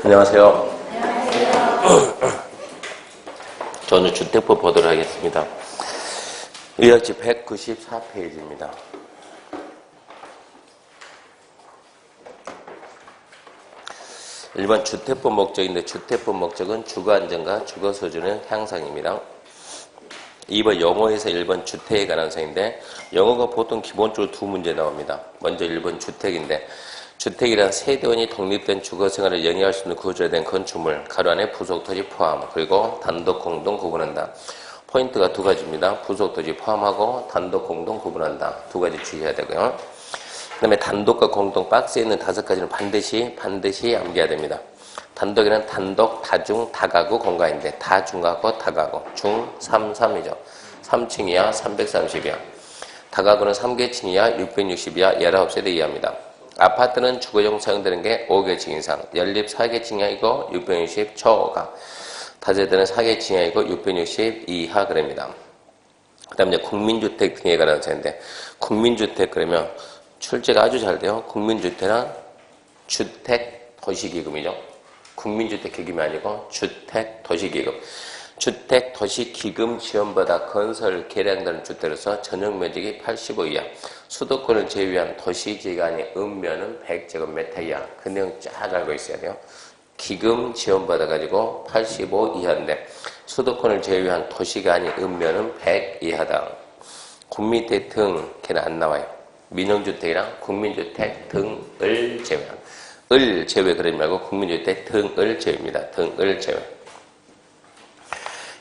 안녕하세요. 저는 주택법 보도록 하겠습니다. 의학지 194페이지입니다. 일반 주택법 목적인데 주택법 목적은 주거안정과 주거소득의 향상입니다. 2번 영어에서 1번 주택의 가능성인데 영어가 보통 기본적으로 두 문제 나옵니다. 먼저 1번 주택인데 주택이란 세대원이 독립된 주거생활을 영위할 수 있는 구조에 대한 건축물, 가로 안에 부속토지 포함, 그리고 단독, 공동 구분한다. 포인트가 두 가지입니다. 부속토지 포함하고 단독, 공동 구분한다. 두 가지 주의해야 되고요. 그 다음에 단독과 공동 박스에 있는 5가지는 반드시 암기해야 됩니다. 단독에는 단독, 다중, 다가구 공간인데 다중하고 다가구, 중, 3, 3이죠. 3층 이하 330이야. 다가구는 3계층 이하 660 이하 19세대 이하입니다. 아파트는 주거용 사용되는 게 5계층 이상, 연립 4계층 이하이고 660 초가, 다세대는 4계층 이하이고 660 이하 그럽니다. 그 다음에 국민주택 등에 관한 사인데 국민주택 그러면 출제가 아주 잘 돼요. 국민주택은 주택도시기금이죠. 국민주택기금이 아니고 주택도시기금. 주택도시기금 지원받아 건설 개량되는 주택으로서 전용면적이 85 이하, 수도권을 제외한 도시지가 아닌 읍면은 100제곱미터 이하. 그 내용 쫙 알고 있어야 돼요. 기금 지원받아가지고 85 이하인데 수도권을 제외한 도시가 아닌 읍면은 100 이하다. 국민주택 등 걔는 안 나와요. 민영주택이랑 국민주택 등을 제외한. 을 제외 그러지 말고 국민주택 등을 제외입니다. 등을 제외.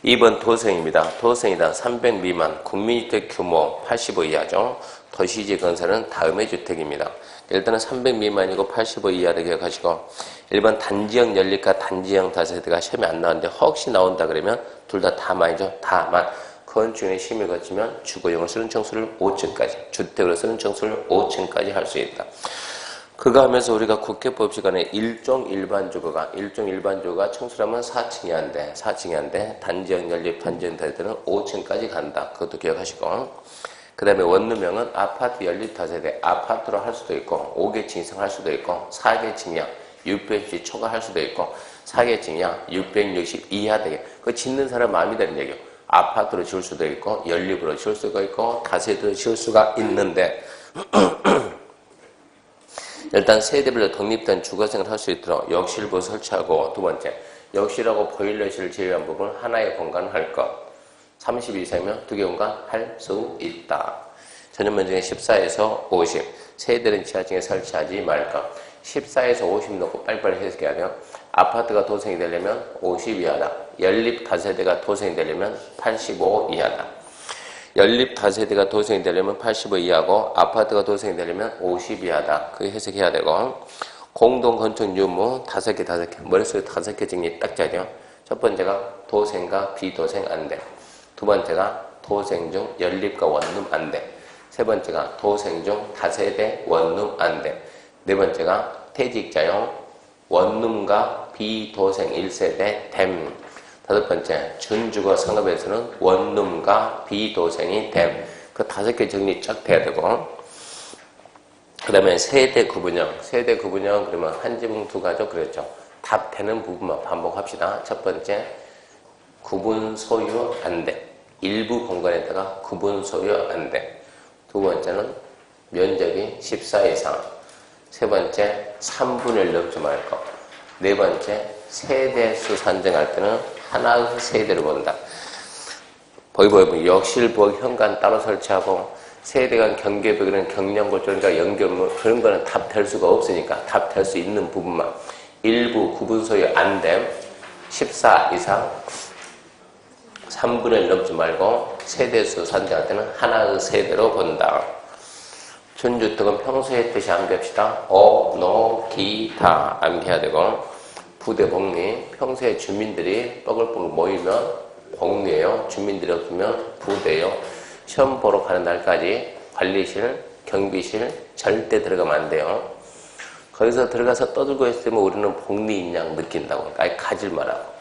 2번 도생입니다. 도생이다. 300 미만, 국민주택 규모 85 이하죠. 도시지 건설은 다음의 주택입니다. 일단은 300 미만이고 85 이하를 기억하시고 1번 단지형 연립과 단지형 다세대가 시험에 안 나왔는데 혹시 나온다 그러면 둘 다 다만이죠. 다만 건축인의 심의를 거치면 주거용으로 쓰는 층수를 5층까지, 주택으로 쓰는 층수를 5층까지 할 수 있다. 그거 하면서 우리가 국회법 시간에 일종 일반 주거가 청수라면 4층이 한데 4층이 한데 단지형 연립 단지형 다세대는 5층까지 간다. 그것도 기억하시고 그 다음에 원룸형은 아파트 연립 다세대 아파트로 할 수도 있고 5계층 이상 할 수도 있고 4계층이야 660 초과할 수도 있고 4계층이야 660 이하 되게 그 짓는 사람 마음이 되는 얘기예요. 아파트로 지을 수도 있고 연립으로 지을 수가 있고 다세대로 지을 수가 있는데 일단 세대별로 독립된 주거생활을 할 수 있도록 욕실부 설치하고 두 번째, 욕실하고 보일러실을 제외한 부분 하나의 공간을 할 것. 30 이상이면 2개 공간 할 수 있다. 전용면적은 14에서 50. 세대는 지하층에 설치하지 말 것. 14에서 50 놓고 빨리빨리 해석해야 돼요. 아파트가 도생이 되려면 50 이하다. 연립 다세대가 도생이 되려면 85 이하다. 연립 다세대가 도생이 되려면 85 이하고 아파트가 도생이 되려면 50 이하다. 그게 해석해야 되고 공동 건축 유무 5개 머릿속에 5개 정리 딱 짜죠. 첫 번째가 도생과 비도생 안 돼. 두 번째가 도생 중 연립과 원룸 안 돼. 세 번째가 도생 중 다세대 원룸 안 돼. 네 번째가 퇴직자용 원룸과 비도생 1세대 됨. 다섯 번째, 준주거 상업에서는 원룸과 비도생이 됨. 그 5개 정리 쫙 돼야 되고. 그 다음에 세대 구분형. 세대 구분형, 그러면 한 지붕 두 가족 그랬죠. 답 되는 부분만 반복합시다. 첫 번째, 구분 소유 안 돼. 일부 공간에다가 구분 소유 안 돼. 두 번째는 면적이 14 이상. 세 번째, 3분의 1 넘지 말 것. 네 번째, 세대수 산정할 때는 하나의 세대를 본다. 욕실부엌 현관 따로 설치하고 세대 간 경계벽에는 경량골조니까 연결물 그런 거는 답될 수가 없으니까 답될 수 있는 부분만 일부 구분 소유 안 됨 14 이상 3분의 1 넘지 말고 세대수 산정할 때는 하나의 세대로 본다. 준주택은 평소에 했듯이 암기합시다. 노, 기, 다 암기해야 되고 부대 복리, 평소에 주민들이 뻐글뻐글 모이면 복리예요. 주민들이 없으면 부대예요. 시험 보러 가는 날까지 관리실, 경비실 절대 들어가면 안 돼요. 거기서 들어가서 떠들고 있으면 우리는 복리인 양 느낀다고. 아예 가질 말하고.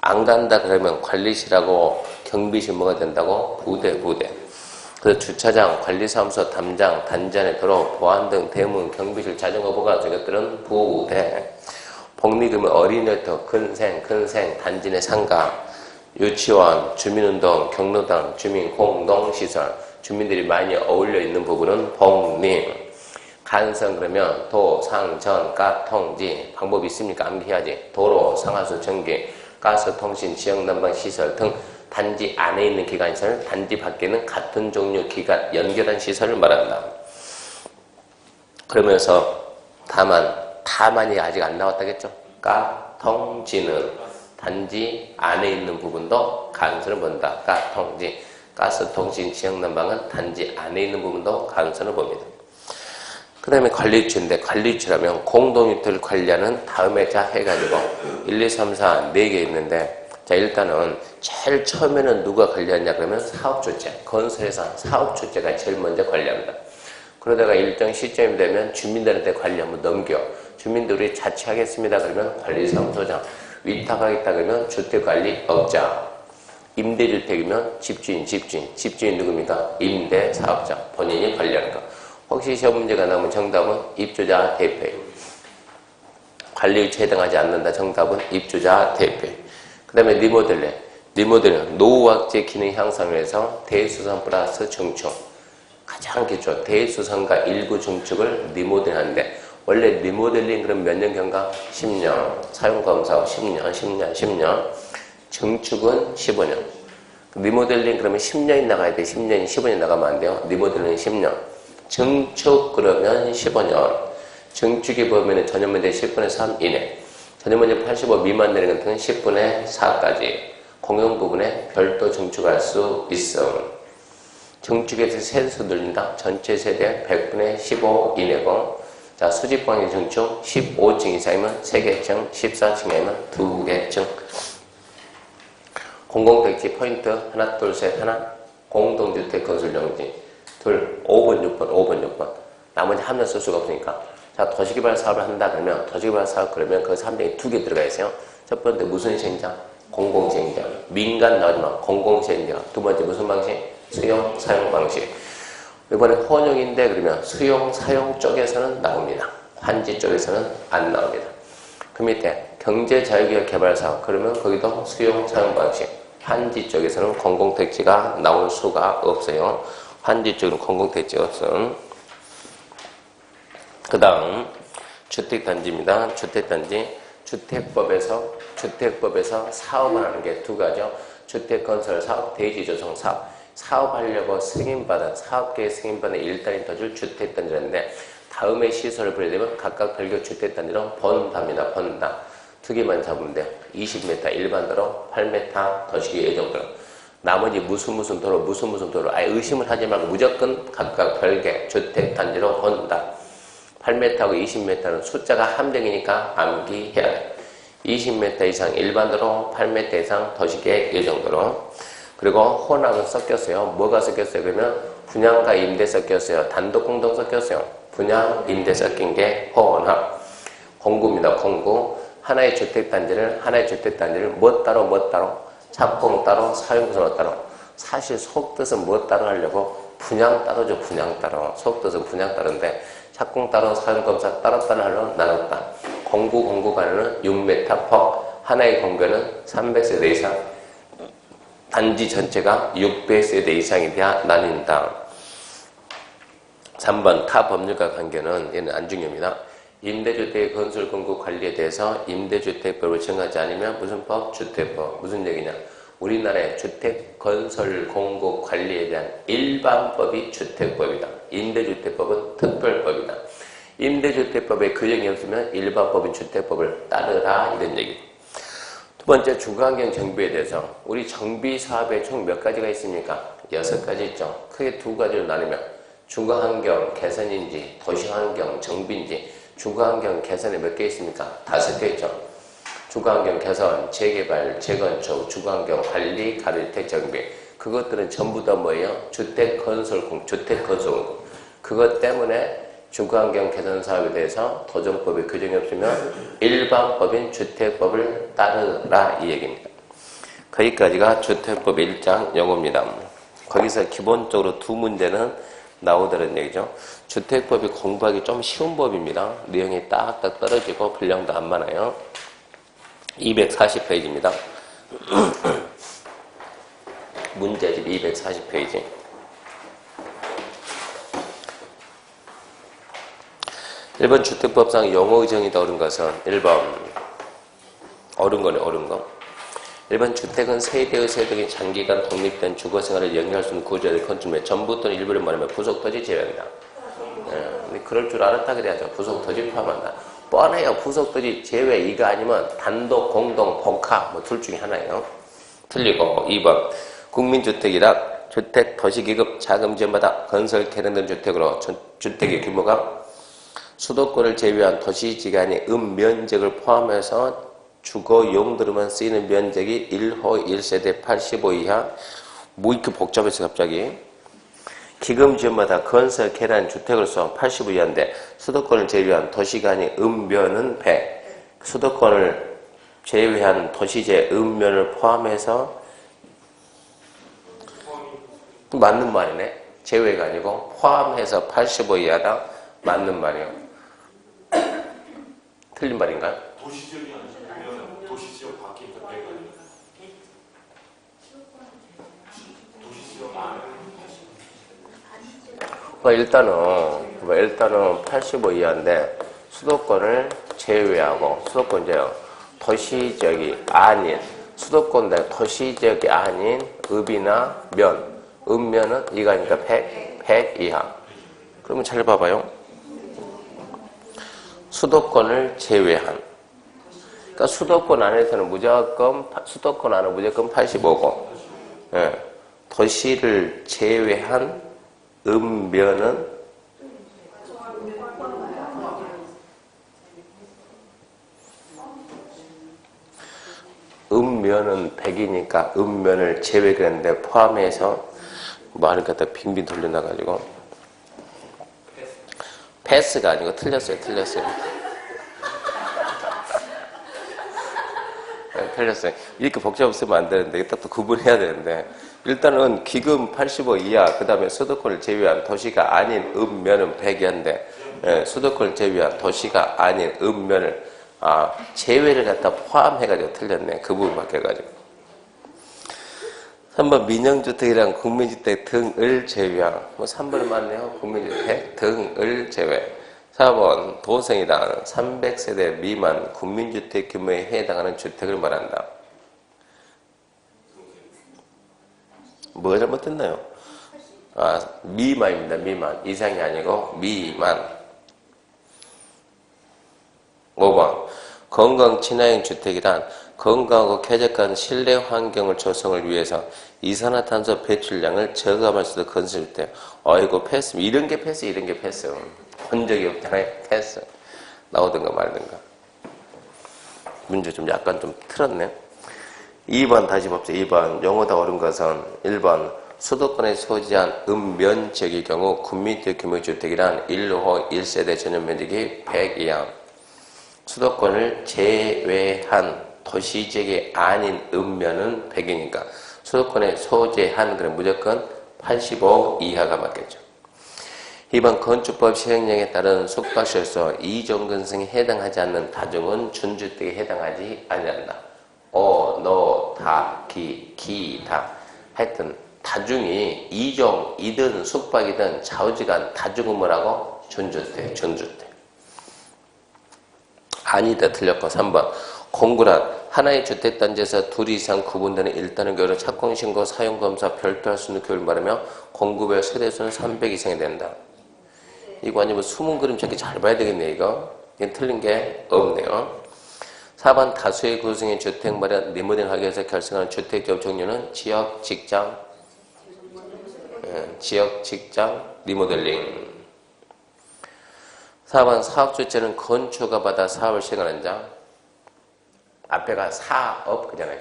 안 간다 그러면 관리실하고 경비실 뭐가 된다고? 부대. 그래서 주차장, 관리사무소, 담장, 단지 안에 도로, 보안 등 대문, 경비실, 자전거 보관 이것들은 부대. 복리금은 어린이부터 근생, 단지 내 상가, 유치원, 주민운동, 경로당, 주민공동시설, 주민들이 많이 어울려 있는 부분은 복림. 간선 그러면 도, 상, 전, 가, 통지. 방법이 있습니까? 암기해야지. 도로, 상하수, 전기, 가스, 통신, 지역 난방 시설 등 단지 안에 있는 기관시설, 단지 밖에는 같은 종류 기관, 연결한 시설을 말한다. 그러면서 다만이 아직 안 나왔다겠죠? 가, 통지는 단지 안에 있는 부분도 간선을 본다. 가, 통지. 가스, 통신, 지역 난방은 단지 안에 있는 부분도 간선을 봅니다. 그 다음에 관리주인데, 관리주라면 공동유토를 관리하는 다음에 자 해가지고 1, 2, 3, 4 4개 있는데, 자 일단은 제일 처음에는 누가 관리하냐 그러면 사업주체, 건설회사 사업주체가 제일 먼저 관리합니다. 그러다가 일정 시점이 되면 주민들한테 관리 한번 넘겨. 주민들이 자치하겠습니다 그러면 관리사무소장, 위탁하겠다 그러면 주택관리업자, 임대주택이면 집주인 누굽니까? 임대사업자, 본인이 관리하는 거. 혹시 시험 문제가 나오면 정답은 입주자 대표예요. 관리일체 해당하지 않는다. 정답은 입주자 대표. 그 다음에 리모델링은 노후학제 기능 향상을 위해서 대수선 플러스 증축. 가장 기초 대수선과 일부 증축을 리모델링하는데, 원래 리모델링 그럼 몇 년 경과? 10년. 사용검사 10년. 증축은 15년. 리모델링 그러면 10년이 나가야 돼. 10년이 15년 나가면 안 돼요. 리모델링은 10년. 증축 그러면 15년. 증축이 보면 전년문제 10분의 3 이내, 전년문제 85 미만 내리는 것은 10분의 4까지 공용 부분에 별도 증축할 수 있음. 증축에서 세수 늘린다. 전체 세대 100분의 15 이내고, 자 수직방향 증축 15층 이상이면 3개층, 14층이면 2개층. 공공택지 포인트 하나 둘 셋 하나, 공동주택 건설용지 둘, 5번 6번 나머지 한 명 쓸 수가 없으니까. 자 도시개발 사업을 한다 그러면, 도시개발 사업 그러면 그 3명이 2개 들어가 있어요. 첫 번째 무슨 시행자? 공공시행자. 민간 나오지만 공공시행자. 두 번째 무슨 방식? 수용 사용 방식. 이번에 혼용인데 그러면 수용 사용 쪽에서는 나옵니다. 환지 쪽에서는 안 나옵니다. 그 밑에 경제자유기업 개발사업 그러면 거기도 수용 사용 방식. 환지 쪽에서는 공공택지가 나올 수가 없어요. 환지 쪽은 공공택지가 없음. 그 다음 주택단지입니다. 주택법에서 사업을 하는 게 두 가지죠. 주택건설 사업, 대지조성 사업. 사업하려고 사업계획 승인받은 1단위 터질 주택단지라는데, 다음에 시설을 벌리려면 각각 별개 주택단지로 본답니다. 본답. 두 개만 잡으면 돼요. 20m 일반도로, 8m 도시계 예정도로. 나머지 무슨 도로 아예 의심을 하지 말고 무조건 각각 별개 주택단지로 본다. 8m하고 20m는 숫자가 함정이니까 암기해야 돼. 20m 이상 일반도로, 8m 이상 도시계획 예정도로. 그리고 혼합은 섞였어요. 뭐가 섞였어요? 그러면 분양과 임대 섞였어요. 단독 공동 섞였어요. 분양, 임대 섞인 게 혼합. 공구입니다. 공구. 하나의 주택단지를 뭐 따로 착공 따로, 사용구조 따로. 사실 속뜻은 뭐 따로 하려고? 분양 따로죠. 분양 따로. 속뜻은 분양 따로인데 착공 따로, 사용검사 따로 하려고 나눴다. 공구 간에는 6m 폭. 하나의 공간은 300세대 이상. 단지 전체가 600세대 이상이 돼야 나뉜다. 3번 타 법률과 관계는 얘는 안 중요합니다. 임대주택 건설 공급 관리에 대해서 임대주택법을 정하지 않으면 무슨 법? 주택법. 무슨 얘기냐? 우리나라의 주택 건설 공급 관리에 대한 일반법이 주택법이다. 임대주택법은 특별법이다. 임대주택법에 규정이 없으면 일반법인 주택법을 따르라 이런 얘기. 두 번째 주거환경 정비에 대해서, 우리 정비 사업에 총 몇 가지가 있습니까? 6가지 있죠. 크게 두 가지로 나누면 주거환경 개선인지 도시환경 정비인지. 주거환경 개선에 몇 개 있습니까? 5개 있죠. 주거환경 개선, 재개발, 재건축, 주거환경 관리, 가로주택 정비. 그것들은 전부 다 뭐예요? 주택건설공급. 그것 때문에 주거환경 개선 사업에 대해서 도정법에 규정이 없으면 일반법인 주택법을 따르라 이 얘기입니다. 거기까지가 주택법 1장 영어입니다. 거기서 기본적으로 두 문제는 나오더란 얘기죠. 주택법이 공부하기 좀 쉬운 법입니다. 내용이 딱딱 떨어지고 분량도 안 많아요. 240페이지입니다. 문제집 240페이지. 1번 주택법상 용어 의정이다 옳은 것은 1번 옳은 거네 옳은 거. 1번 주택은 세대의 세대적인 장기간 독립된 주거생활을 영위할 수 있는 구조의 건축물 전부 또는 일부를 말하면 부속토지 제외한다. 근데 그럴 줄 알았다 그래야죠. 부속토지 포함한다. 뻔해요. 부속토지 제외 이거 아니면 단독, 공동, 복합 뭐 둘 중에 하나예요. 틀리고 2번 국민주택이라 주택 도시기급 자금 지원받아 건설 개량된 주택으로 주택의 규모가 수도권을 제외한 도시지간의 면적을 포함해서 주거 용도로만 쓰이는 면적이 1호 1세대 85 이하 뭐 이렇게 복잡해서 갑자기 기금 지원받아 건설 개량 주택으로서 85 이하인데 수도권을 제외한 도시간의 면은 100 수도권을 제외한 도시제 면을 포함해서 맞는 말이네. 제외가 아니고 포함해서 85 이하다. 맞는 말이에요. 틀린 말인가요? 도시지역이 아니면 도시지역 밖에 있다. 도시지역 안에 일단은 85 이하인데 수도권을 제외하고 수도권 제외 도시지역이 아닌 수도권 내 도시지역이 아닌 읍이나 읍면은 이거니까 100 이하. 그러면 잘 봐봐요. 수도권을 제외한. 그러니까 수도권 안에서는 무조건 85고, 예. 도시를 제외한 읍면은 읍면은 100이니까 읍면을 제외했는데 포함해서 말을 갖다 빙빙 돌려놔가지고 패스가 아니고 틀렸어요. 네, 틀렸어요. 이렇게 복잡 없으면 안 되는데 딱 또 구분해야 되는데 일단은 기금 85 이하 그 다음에 수도권을 제외한 도시가 아닌 읍면은 100이한데 수도권을 제외한 도시가 아닌 읍면을 제외를 갖다 포함해가지고 틀렸네. 그 부분 바뀌어가지고 3번 민영주택이랑 국민주택 등을 제외한 3번은 맞네요. 국민주택 등을 제외 4번 도성이당 300세대 미만 국민주택 규모에 해당하는 주택을 말한다. 뭐가 잘못됐나요? 미만입니다. 미만. 이상이 아니고 미만. 5번 건강 친화형 주택이란 건강하고 쾌적한 실내 환경을 조성을 위해서 이산화탄소 배출량을 저감할 수 있는 건설주택. 이거 패스. 이런 게 패스. 본 적이 없잖아요. 패스. 나오든가 말든가. 문제 좀 약간 좀 틀었네. 2번 다시 봅시다. 2번 용어다 옳은 것은 1번 수도권에 소지한 읍면적의 경우 국민주택 규모 주택이란 1호 1세대 전용 면적이 100 이하. 수도권을 제외한 도시지역이 아닌 읍면은 100이니까 수도권에 소재한 그럼 무조건 85 이하가 맞겠죠. 2번 건축법 시행령에 따른 숙박시에서 이종근성에 해당하지 않는 다중은 준주택에 해당하지 아니한다. 다 하여튼 다중이 이종이든 숙박이든 좌우지간 다중은 뭐라고? 준주택. 아니다. 틀렸고 3번 공구란 하나의 주택단지에서 둘 이상 구분되는 일단은 교회를 착공신고 사용검사 별도할 수 있는 교회를 말하며 공구별 세대수는 300 이상이 된다. 이거 아니면 숨은 그림 찾기 잘 봐야 되겠네. 이거 틀린 게 없네요. 4번 다수의 구성의 주택 마련 리모델링하기 위해서 결성하는 주택지업 종류는 지역, 직장 리모델링. 4번 사업주체는 건축가 받아 사업을 시행하는 자. 앞에가 사업 그잖아요.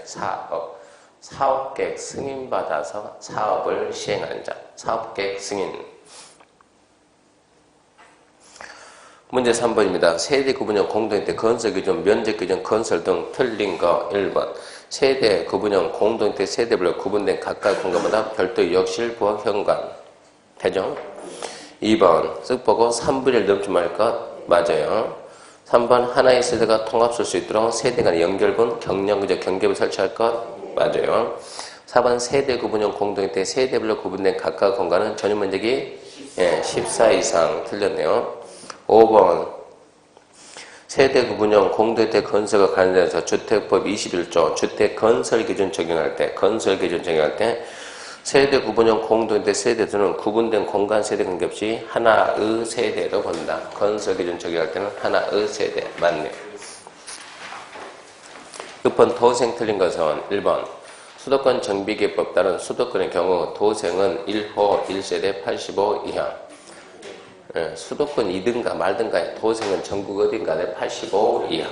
사업계획 승인받아서 사업을 시행하는 자. 사업계획 승인. 문제 3번입니다. 세대 구분형 공동주택 건설규정, 면적규정, 건설 등 틀린 거 1번. 세대 구분형 공동주택 세대별로 구분된 각각 공간마다 별도 욕실, 부엌, 현관. 되죠? 2번 쓱 보고 3분의 1 넘지 말 것. 맞아요. 3번 하나의 세대가 통합 쓸 수 있도록 세대 간의 연결분, 경량구조, 경계부 설치할 것 맞아요. 4번 세대 구분형 공동체 세대별로 구분된 각각 공간은 전용 면적이 14 이상 틀렸네요. 5번 세대 구분형 공동체 건설과 관련해서 주택법 21조 주택 건설 기준 적용할 때 세대 구분형 공동체 세대들은 구분된 공간 세대 관계없이 하나의 세대로 본다. 건설 기준 적용할 때는 하나의 세대 맞네요. 6번 도생 틀린 것은 1번 수도권 정비계법 따른 수도권의 경우 도생은 1호 1세대 85 이하 수도권 이든가 말든가 도생은 전국 어딘가에 85 이하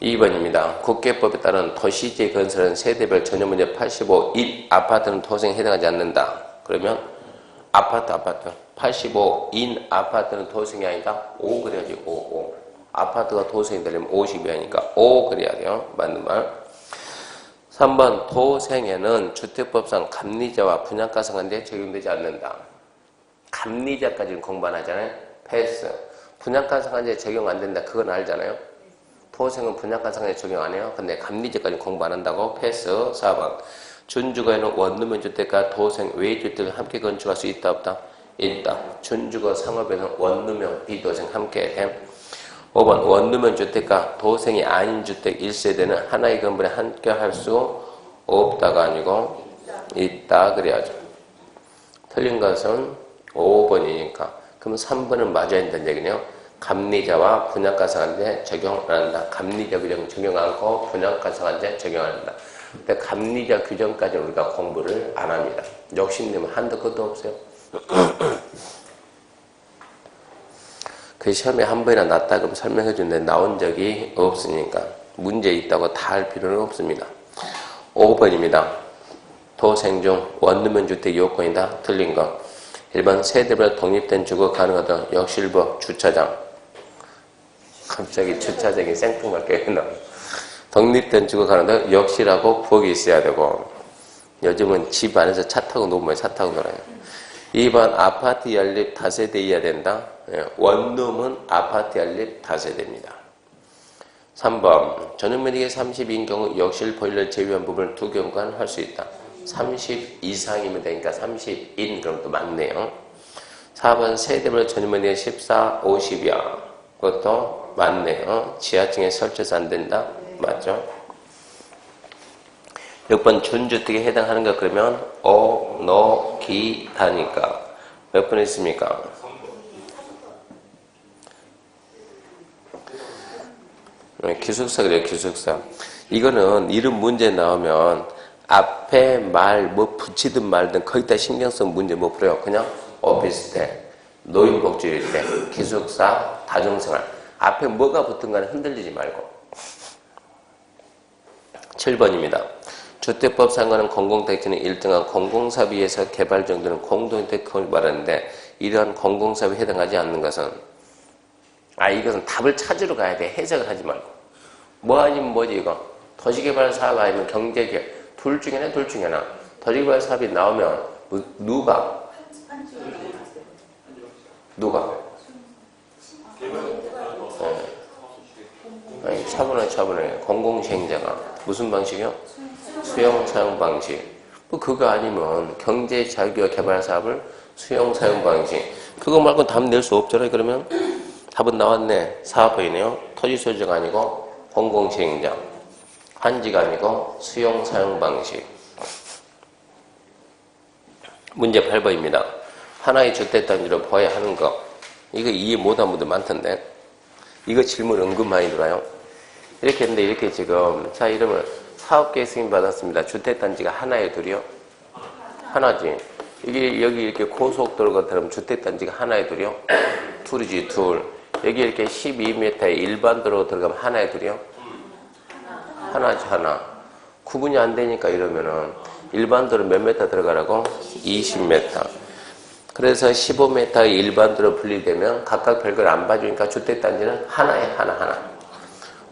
2번입니다. 국계법에 따른 도시지에 건설은 세대별 전용 면적 85 1 아파트는 도생에 해당하지 않는다. 그러면 아파트 85인 아파트는 도생이 아니다. 5 그래야지 5 아파트가 도생이 되려면 50이 아니까 5 그래야 돼요. 맞는 말. 3번 도생에는 주택법상 감리자와 분양가 상한제 적용되지 않는다. 감리자까지는 공부 안 하잖아요. 패스. 분양가 상한제 적용 안 된다. 그건 알잖아요. 도생은 분양가 상한제 적용 안 해요. 근데 감리자까지 공부 안 한다고 패스. 4번 준주거에는 원룸형 주택과 도생 외주택을 함께 건축할 수 있다 없다? 있다. 준주거 상업에는 원룸형 비도생 함께 해. 5번 원룸형 주택과 도생이 아닌 주택 1세대는 하나의 건물에 함께 할 수 없다가 아니고 있다 그래야죠. 틀린 것은 5번이니까 그럼 3번은 맞아야 된다는 얘기네요. 감리자와 분양가 상한제 적용 안 한다. 감리자 규정 적용 않고 분양가 상한제 적용 안 한다. 근데 감리자 규정까지는 우리가 공부를 안 합니다. 욕심내면 한도 끝도 없어요. 그 시험에 한 번이나 났다 그럼 설명해 주는데 나온 적이 없으니까 문제 있다고 다 할 필요는 없습니다. 5번입니다. 도생 중 원룸형 주택 요건이다. 틀린 거. 1번 세대별 독립된 주거 가능하다. 역실부 주차장. 갑자기 주차장이 생뚱맞게 나와. 독립된 주거 가능하다. 역실하고 부엌이 있어야 되고 요즘은 집 안에서 차 타고 놀아요. 2번 아파트 연립 다세대여야 된다. 원룸은 아파트 연립 다세대입니다. 3번 전용 면적이 30인 경우 역실 보일러 제외한 부분을 두 경관 할 수 있다. 30 이상이면 되니까 30인 그럼 또 맞네요. 4번 세대별 전용 면적이 14, 50이야. 그것도 맞네요. 지하층에 설치해서 안 된다. 맞죠? 6번 준주택에 해당하는 것 그러면 노, 기, 다니까 몇 번 있습니까? 기숙사 그래요. 기숙사. 이거는 이런 문제 나오면 앞에 말 뭐 붙이든 말든 거기다 신경 쓴 문제 못 풀어요. 그냥 오피스텔, 노인복지주택, 기숙사, 다중생활 앞에 뭐가 붙든 간에 흔들리지 말고 7번입니다. 주택법 상관은 공공택지는 일정한 공공사비에서 개발 정도는 공동주택을 말하는데 이러한 공공사비에 해당하지 않는 것은 이것은 답을 찾으러 가야 돼. 해석을 하지 말고 뭐 아니면 뭐지 이거 도시개발 사업 아니면 경제개발 둘 중에 하나 도시개발 사업이 나오면 누가 차분하게 공공시행자가 무슨 방식이요? 수용사용 방식. 뭐 그거 아니면 경제자유와 개발 사업을 수용사용 방식. 그거 말고 답 낼 수 없잖아요. 그러면 답은 나왔네. 4번이네요. 토지 소유자가 아니고 공공시행자. 환지가 아니고 수용사용 방식. 문제 8번입니다. 하나의 주택단지로 보아야 하는 거. 이거 이해 못한 분들 많던데. 이거 질문 은근 많이 들어요. 이렇게 했는데 이렇게 지금 자 이러면 사업계획 승인 받았습니다. 주택단지가 하나에 둘이요? 하나지. 이게 여기 이렇게 고속도로가 들어가면 주택단지가 하나에 둘이요? 둘이지 둘. 여기 이렇게 12m의 일반 도로 들어가면 하나에 둘이요? 하나지 하나. 구분이 안 되니까 이러면은 일반 도로 몇 m 들어가라고? 20m. 그래서 15m의 일반 도로 분리되면 각각 별걸 안 봐주니까 주택단지는 하나에 하나.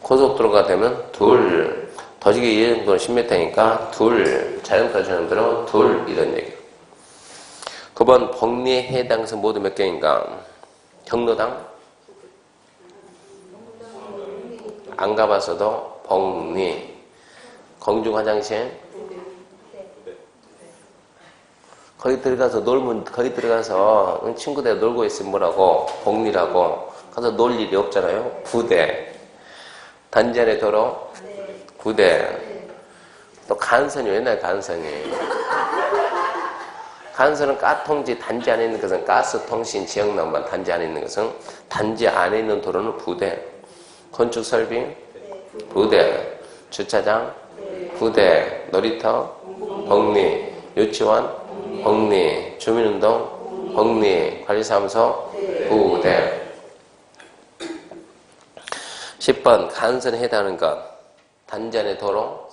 고속도로가 되면 둘. 도시계 이용도로 10m니까 둘. 자동차 전용도로 둘. 이런 얘기. 9번 복리에 해당해서 모두 몇 개인가? 경로당? 안 가봤어도 복리. 공중 화장실. 거기 들어가서 놀면, 거기 들어가서 친구들 놀고 있으면 뭐라고? 복리라고. 가서 놀 일이 없잖아요. 부대. 단지 안에 도로? 부대. 또 간선이, 옛날 간선이. 간선은 가통지, 단지 안에 있는 것은 가스통신 지역난방, 단지 안에 있는 것은 단지 안에 있는 도로는 부대. 건축설비? 부대. 주차장? 부대. 놀이터? 복리. 유치원? 복리. 주민운동? 복리. 관리사무소? 부대. 10번 간선에 해당하는 것. 단지 안의 도로?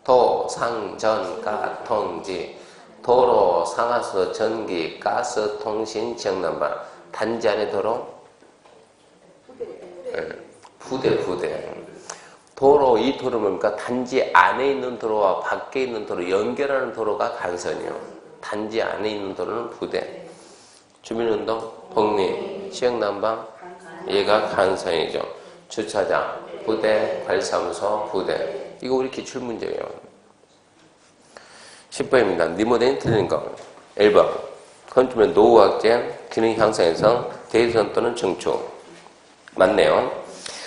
도, 상, 전, 가, 통지. 도로, 상하수, 전기, 가스, 통신, 지역난방. 단지 안의 도로? 부대. 도로, 이 도로는 뭡니까? 단지 안에 있는 도로와 밖에 있는 도로, 연결하는 도로가 간선이요. 단지 안에 있는 도로는 부대. 주민운동, 복리, 지역난방, 얘가 간선이죠. 주차장, 부대, 관리사무소, 부대. 이거 우리 기출문제예요. 10번입니다. 니모델링 틀린 거. 1번. 건축물 노후 확장, 기능 향상해서 대선 또는 증축. 맞네요.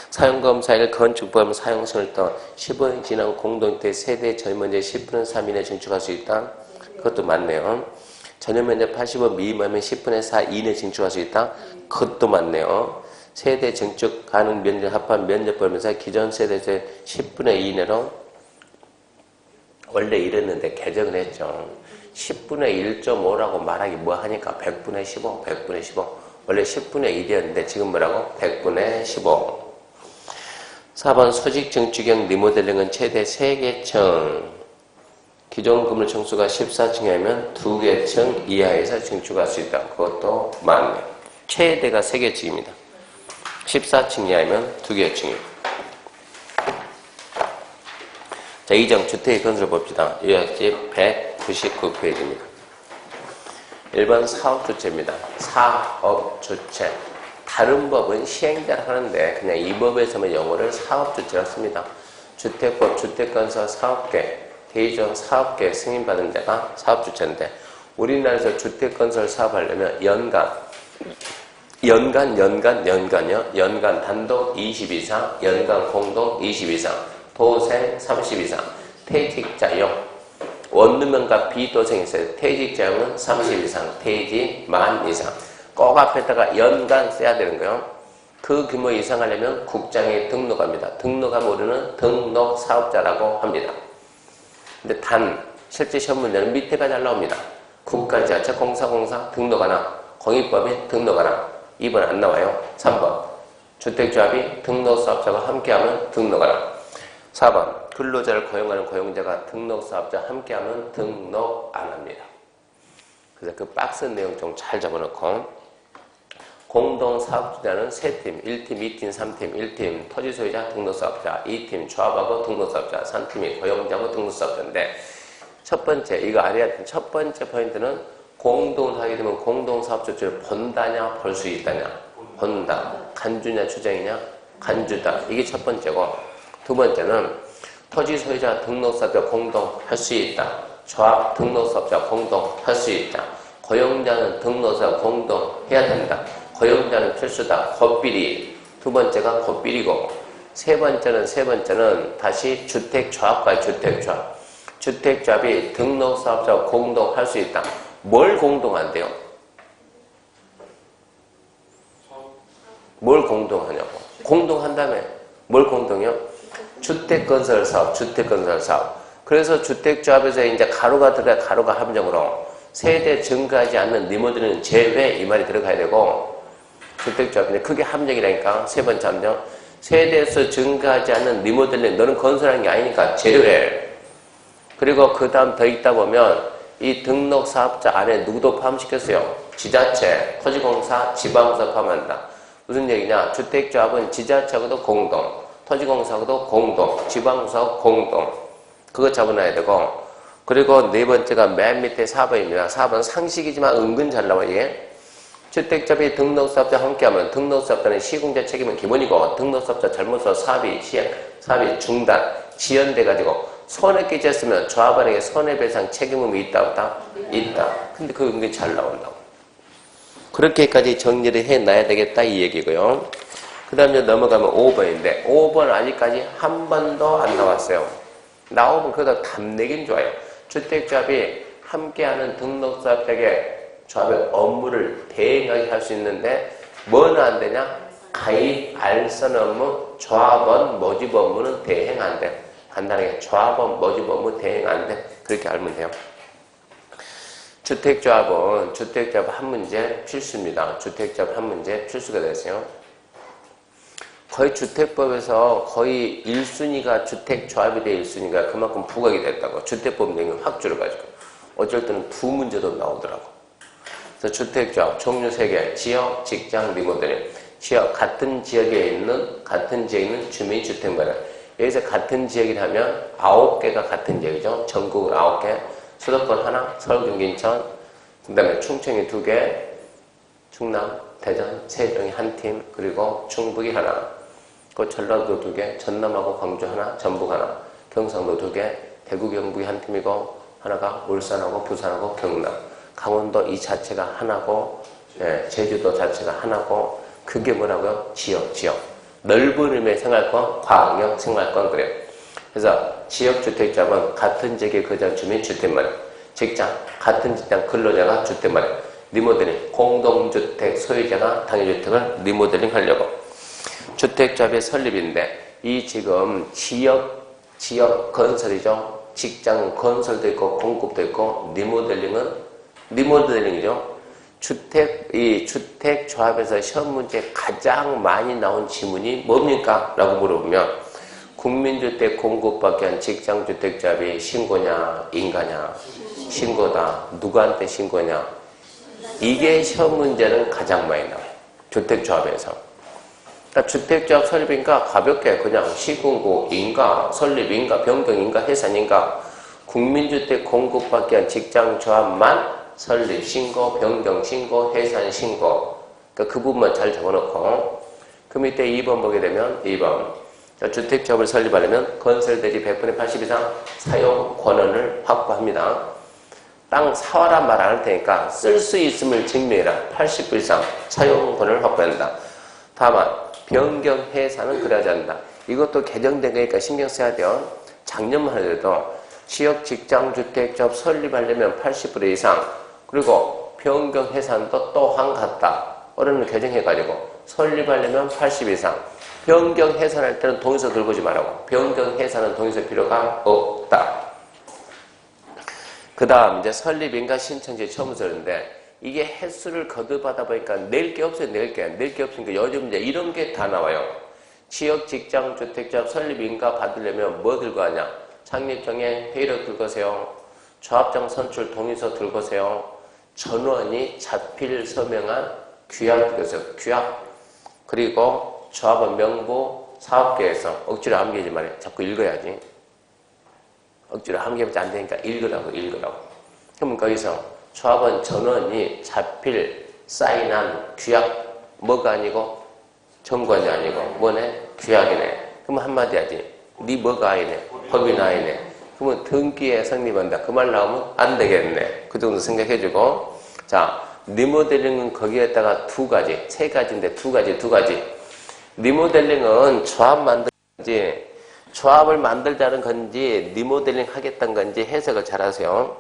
사용검사일 건축법 사용성을 떠 15년 지난 공동주택 세대 젊은제 10분의 3 이내 증축할 수 있다. 그것도 맞네요. 전용면적 80원 미만이면 10분의 4 이내 증축할 수 있다. 그것도 맞네요. 세대 증축 가능 면적 합한 면적 보면서 기존 세대에서 10분의 2 이내로 원래 이랬는데 개정을 했죠. 10분의 1.5라고 말하기 뭐 하니까 100분의 15, 100분의 15. 원래 10분의 1이었는데 지금 뭐라고? 100분의 15. 4번 소직 증축형 리모델링은 최대 3개층. 기존 건물 층수가 14층이면 2개층 이하에서 증축할 수 있다. 그것도 맞네. 최대가 3개층입니다. 14층 이하면 2개층입니다. 자, 이정 주택 건설 봅시다. 요약집 199페이지입니다. 1번 사업주체입니다. 사업주체. 다른 법은 시행자를 하는데 그냥 이 법에서만 영어를 사업주체라고 씁니다. 주택법, 주택건설 사업계, 대의정 사업계 승인받은 데가 사업주체인데 우리나라에서 주택건설 사업하려면 연간 단독 20 이상, 연간 공동 20 이상, 도생 30 이상, 퇴직자용, 원룸명과 비도생이 있어요. 퇴직자용은 30 이상, 퇴직 만 이상. 꼭 앞에다가 연간 써야 되는 거예요. 그 규모 이상 하려면 국장에 등록합니다. 등록하면 우리는 등록사업자라고 합니다. 근데 실제 시험 문제는 밑에가 잘 나옵니다. 국가지하철 공사 등록하나, 공익법인 등록하나. 2번 안 나와요. 3번 주택조합이 등록사업자와 함께하면 등록하나. 4번 근로자를 고용하는 고용자가 등록사업자와 함께하면 등록 안 합니다. 그래서 그 박스 내용 좀 잘 적어놓고 공동사업주자는 3팀, 1팀, 2팀, 3팀, 1팀 토지소유자 등록사업자, 2팀 조합하고 등록사업자, 3팀이 고용자하고 등록사업자인데 첫 번째 이거 알아야 되는 첫 번째 포인트는 공동을 하게 되면 공동사업주를 본다냐 볼 수 있다냐. 본다. 간주냐 주장이냐. 간주다. 이게 첫 번째고 두 번째는 토지소유자 등록사업자 공동 할 수 있다. 조합 등록사업자 공동 할 수 있다. 고용자는 등록사업자 공동 해야 된다. 고용자는 필수다. 곧비리. 두 번째가 곧비리고 세 번째는 다시 주택조합과 주택조합. 주택조합이 등록사업자 공동 할 수 있다. 뭘 공동한대요? 뭘 공동하냐고. 공동한다며. 뭘 공동이요? 주택건설사업. 그래서 주택조합에서 이제 가로가 들어가야 가로가 함정으로 세대 증가하지 않는 리모델링은 제외 이 말이 들어가야 되고 주택조합인데 그게 함정이라니까. 세 번째 함정. 세대에서 증가하지 않는 리모델링 너는 건설하는 게 아니니까 제외. 그리고 그 다음 더 있다 보면 이 등록사업자 안에 누구도 포함시켰어요. 지자체, 토지공사, 지방공사 포함한다. 무슨 얘기냐? 주택조합은 지자체하고도 공동, 토지공사하고도 공동, 지방공사하고 공동. 그거 잡아놔야 되고 그리고 네 번째가 맨 밑에 4번입니다. 4번 상식이지만 은근 잘 나와 이게. 주택조합이 등록사업자 함께하면 등록사업자는 시공자 책임은 기본이고 등록사업자 잘못 써 사업이 시행, 사업이 중단, 지연돼가지고 손해 끼쳤으면 조합원에게 손해배상 책임이 있다 없다? 있다. 근데 그게 은근히 잘 나온다고. 그렇게까지 정리를 해놔야 되겠다 이 얘기고요. 그 다음에 넘어가면 5번인데 5번 아직까지 한 번도 안 나왔어요. 나오면 그래도 답내긴 좋아요. 주택조합이 함께하는 등록사업자에게 조합의 업무를 대행하게 할 수 있는데 뭐는 안 되냐? 가입, 알선 업무, 조합원, 모집 업무는 대행 안 돼. 간단하게 조합원, 모집 업무 대행 안 돼. 그렇게 알면 돼요. 주택조합은 주택조합 한 문제 필수입니다. 주택조합 한 문제 필수가 됐어요. 거의 주택법에서 거의 1순위가 주택조합이 돼 1순위가 그만큼 부각이 됐다고. 주택법 내용을 확 줄여가지고. 어쩔 때는 두 문제도 나오더라고. 그래서 주택조합 종류 3개, 지역, 직장, 리모델링. 지역, 같은 지역에 있는 주민주택 마련. 여기서 같은 지역이라면 9개가 같은 지역이죠. 전국으로 9개. 수도권 하나, 서울, 경기, 인천. 그 다음에 충청이 2개, 충남, 대전, 세종이 한 팀, 그리고 충북이 하나. 그 전라도 2개, 전남하고 광주 하나, 전북 하나. 경상도 2개, 대구, 경북이 한 팀이고 하나가 울산하고 부산하고 경남. 강원도 이 자체가 하나고, 예, 제주도 자체가 하나고, 그게 뭐라고요? 지역. 넓은 의미의 생활권, 광역 생활권 그래요. 그래서 지역주택자는 같은 지역에 거주한 주민 주택마련, 직장, 같은 직장 근로자가 주택마련, 리모델링, 공동주택 소유자가 당해주택을 리모델링 하려고. 주택조합의 설립인데 이 지금 지역 건설이죠. 직장 건설도 있고 공급도 있고 리모델링이죠. 주택조합에서 시험 문제 가장 많이 나온 지문이 뭡니까? 라고 물어보면 국민주택 공급받기 위한 직장주택조합이 신고냐 인가냐? 신고다. 누구한테 신고냐? 이게 시험 문제는 가장 많이 나와요. 주택조합에서. 그러니까 주택조합 설립인가 가볍게 그냥 시군구 인가, 설립인가, 변경인가, 해산인가 국민주택 공급받기 위한 직장조합만 설립, 신고, 변경, 신고, 해산, 신고. 그러니까 그 부분만 잘 적어놓고 그 밑에 2번 보게 되면 2번 주택조합을 설립하려면 건설대지 100분의 80 이상 사용 권한을 확보합니다. 땅 사와라 말 안 할 테니까 쓸 수 있음을 증명해라. 80분 이상 사용 권한을 확보한다. 다만 변경, 해산은 그러지 않는다. 이것도 개정된 거니까 신경 써야 돼요. 작년만 하더라도 지역 직장주택조합 설립하려면 80% 이상 그리고 변경, 해산도 또한 같다. 올해는 개정해가지고 설립하려면 80 이상 변경, 해산할 때는 동의서 들고 오지 말라고. 변경, 해산은 동의서 필요가 없다. 그 다음 이제 설립인가 신청지 처음 쓰는데 이게 횟수를 거듭하다 보니까 낼 게 없어요. 낼 게 없으니까 요즘 이제 이런 게 다 나와요. 지역 직장 주택조합 설립인가 받으려면 뭐 들고 하냐? 창립정에 회의록 들고 오세요. 조합장 선출 동의서 들고 오세요. 전원이 자필 서명한 규약 들고 오세요. 규약. 그리고 조합원 명부 사업계에서 억지로 암기하지 말아요. 자꾸 읽어야지. 억지로 암기하면 안 되니까 읽으라고. 그러면 거기서 조합원 전원이 자필 사인한 규약 뭐가 아니고 정관이 아니고 뭐네? 규약이네. 그러면 한마디 하지. 네 뭐가 아니네? 법인 아니네. 그러면 등기에 성립한다. 그 말 나오면 안 되겠네. 그 정도 생각해주고. 자, 리모델링은 거기에다가 2가지, 3가지인데 2가지. 리모델링은 조합 만들지, 조합을 만들자는 건지, 리모델링 하겠다는 건지 해석을 잘 하세요.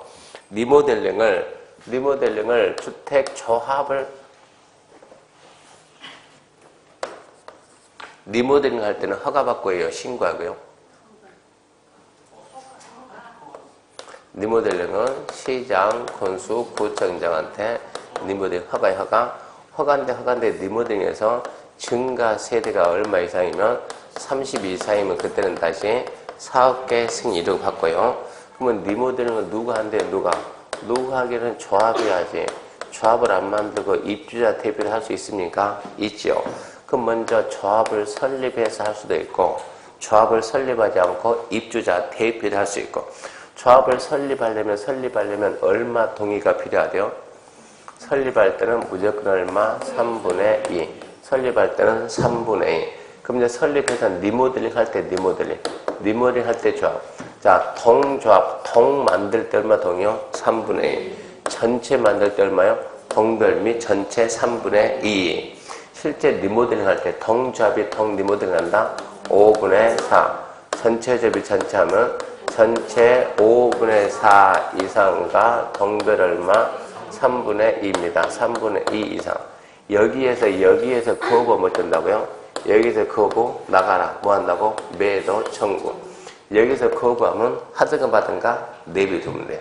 리모델링을 주택조합을 리모델링 할 때는 허가받고 해요. 신고하고요. 리모델링은 시장, 군수, 구청장한테 리모델링 허가인데 리모델링에서 증가 세대가 얼마 이상이면 30 이상이면 그때는 다시 사업계 승인을 받고요. 그러면 리모델링은 누가 한대? 누가 하기는 조합이 하지. 조합을 안 만들고 입주자 대비를 할 수 있습니까? 있지요. 그럼 먼저 조합을 설립해서 할 수도 있고 조합을 설립하지 않고 입주자 대비를 할 수 있고 조합을 설립하려면 얼마 동의가 필요하대요? 설립할 때는 무조건 얼마? 3분의 2. 설립할 때는 3분의 2. 그럼 이제 설립해서 리모델링 할 때 리모델링 할 때 조합. 자, 동조합, 동 만들 때 얼마 동이요? 3분의 2. 전체 만들 때 얼마요? 동별 및 전체 3분의 2. 실제 리모델링 할 때 동조합이 동 리모델링 한다? 5분의 4. 전체 접이 전체 하면 전체 5분의 4 이상과 동별 얼마? 3분의 2입니다. 3분의 2 이상. 여기에서 그어고 뭐 된다고요? 여기서 그어고 나가라. 뭐 한다고? 매도 청구. 여기서 거부하면 하든가 받든가 내비두면 돼요.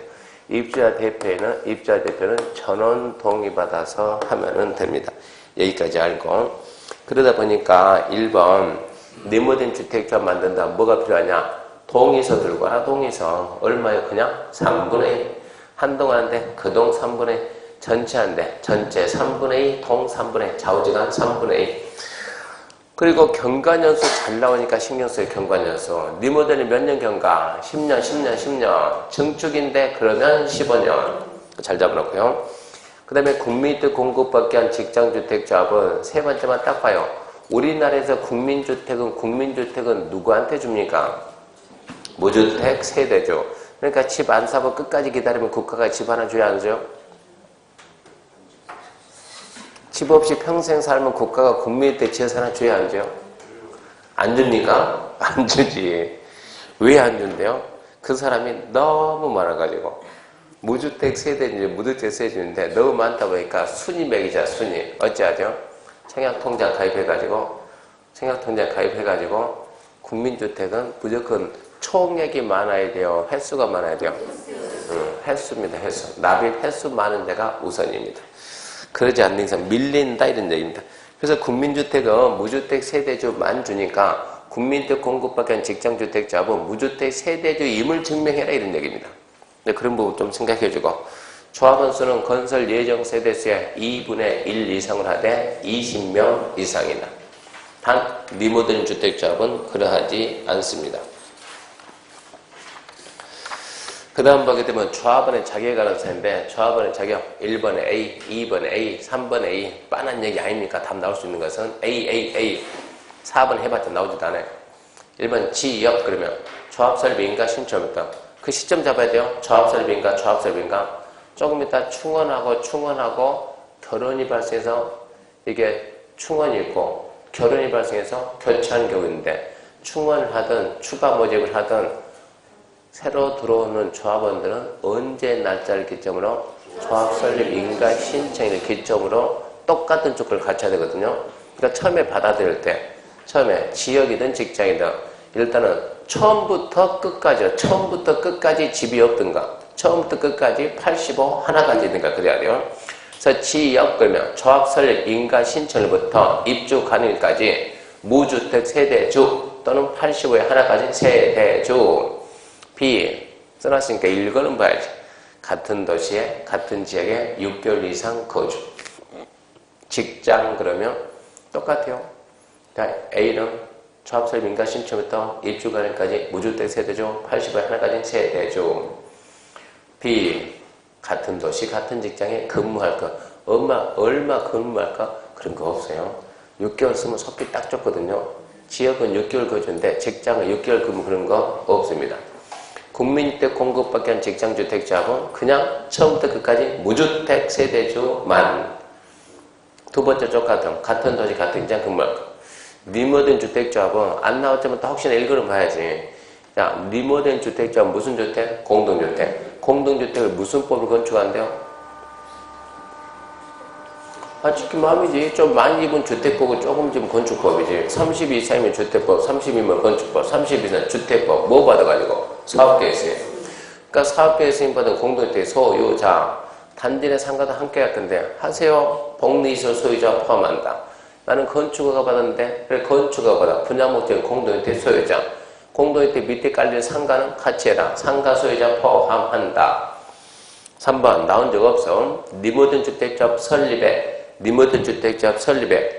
입주자 대표는 전원 동의받아서 하면 됩니다. 여기까지 알고. 그러다 보니까 1번 네모된 주택조합 만든다. 뭐가 필요하냐? 동의서 들고 와라. 동의서. 얼마요? 그냥 3분의 1. 한동 하는데 그동 3분의 1. 전체 한대. 전체 3분의 2. 동 3분의 1. 좌우지간 3분의 2. 그리고 경과년수 잘 나오니까 신경 써요. 경과년수. 리모델이 몇 년 경과? 10년. 증축인데 그러면 15년. 잘 잡아놓고요. 그 다음에 국민주택 공급받기 위한 직장주택조합은 세 번째만 딱 봐요. 우리나라에서 국민주택은 누구한테 줍니까? 무주택 세대주. 그러니까 집 안 사고 끝까지 기다리면 국가가 집 하나 줘야 안 줘요? 집 없이 평생 살면 국가가 국민주택 재산 하나 줘야 안 줘요? 안 줍니까? 안 주지. 왜 안 준대요? 그 사람이 너무 많아가지고. 무주택 세대인지 무주택 세대인데 너무 많다 보니까 순위 매기자, 순위. 어찌하죠? 청약통장 가입해가지고 국민주택은 무조건 총액이 많아야 돼요? 횟수가 많아야 돼요? 횟수입니다, 횟수. 납입 횟수 많은 데가 우선입니다. 그러지 않는 이상 밀린다 이런 얘기입니다. 그래서 국민주택은 무주택 세대주만 주니까 국민주택 공급받기 위한 직장주택자하고 무주택 세대주임을 증명해라 이런 얘기입니다. 근데 그런 부분 좀 생각해주고 조합원 수는 건설 예정 세대수의 2분의 1 이상을 하되 20명 이상이다. 단 리모델링 주택조합은 그러하지 않습니다. 그 다음 보게 되면 조합원의 자격에 관한 사인데 조합원의 자격 1번에 A, 2번에 A, 3번에 A 빤한 얘기 아닙니까? 답 나올 수 있는 것은 A 4번 해봤자 나오지도 않아요. 1번 지역 그러면 조합 설립인가 신청부터 그 시점 잡아야 돼요. 조합 설립인가 조금 이따 충원하고 결혼이 발생해서 이게 충원이 있고 결혼이 발생해서 교체하는 경우 있는데 충원을 하든 추가 모집을 하든 새로 들어오는 조합원들은 언제 날짜를 기점으로 조합 설립 인가 신청일 기점으로 똑같은 조건을 갖춰야 되거든요. 그러니까 처음에 받아들일 때 처음에 지역이든 직장이든 일단은 처음부터 끝까지 집이 없든가 처음부터 끝까지 85 하나까지 있든가 그래야 돼요. 그래서 지역 그러면 조합 설립 인가 신청일부터 입주 가능일까지 무주택 세대주 또는 85에 하나까지 세대주. B 써놨으니까 1번은 봐야지. 같은 도시에 같은 지역에 6개월 이상 거주. 직장 그러면 똑같아요. 그러니까 A는 조합설립 인가 신청부터 입주 가능까지 무주택 세대주 80에 하나까지 세대주. B 같은 도시 같은 직장에 근무할 거. 얼마 근무할까? 그런 거 없어요. 6개월 쓰면 속기 딱 좋거든요. 지역은 6개월 거주인데 직장은 6개월 근무 그런 거 없습니다. 국민주택 공급받기 위한 직장주택자하고 그냥 처음부터 끝까지 무주택 세대주만. 두 번째 쪽 같은 도시 같은 직장 근무할 거. 리모델링 주택자하고 안 나왔지만 또 혹시나 읽으러 봐야지. 자, 리모델링 주택자는 무슨 주택? 공동주택. 공동주택을 무슨 법을 건축한대요? 지금 마음이지. 좀 많이 입은 주택법은 조금 좀 건축법이지. 30 이상이면 주택법, 30이면 건축법, 30 이상 주택법. 뭐 받아가지고? 사업계획서에. 그러니까 사업계획서임 받은 공동주택 소유자. 단지 내 상가도 함께 할 건데 하세요. 복리시설 소유자 포함한다. 나는 건축허가 받았는데 그래 건축허가 받아. 분양 목적인 공동주택 소유자. 공동주택 밑에 깔린 상가는 같이 해라. 상가 소유자 포함한다. 3번 나온 적 없어. 리모델링 주택조합 설립에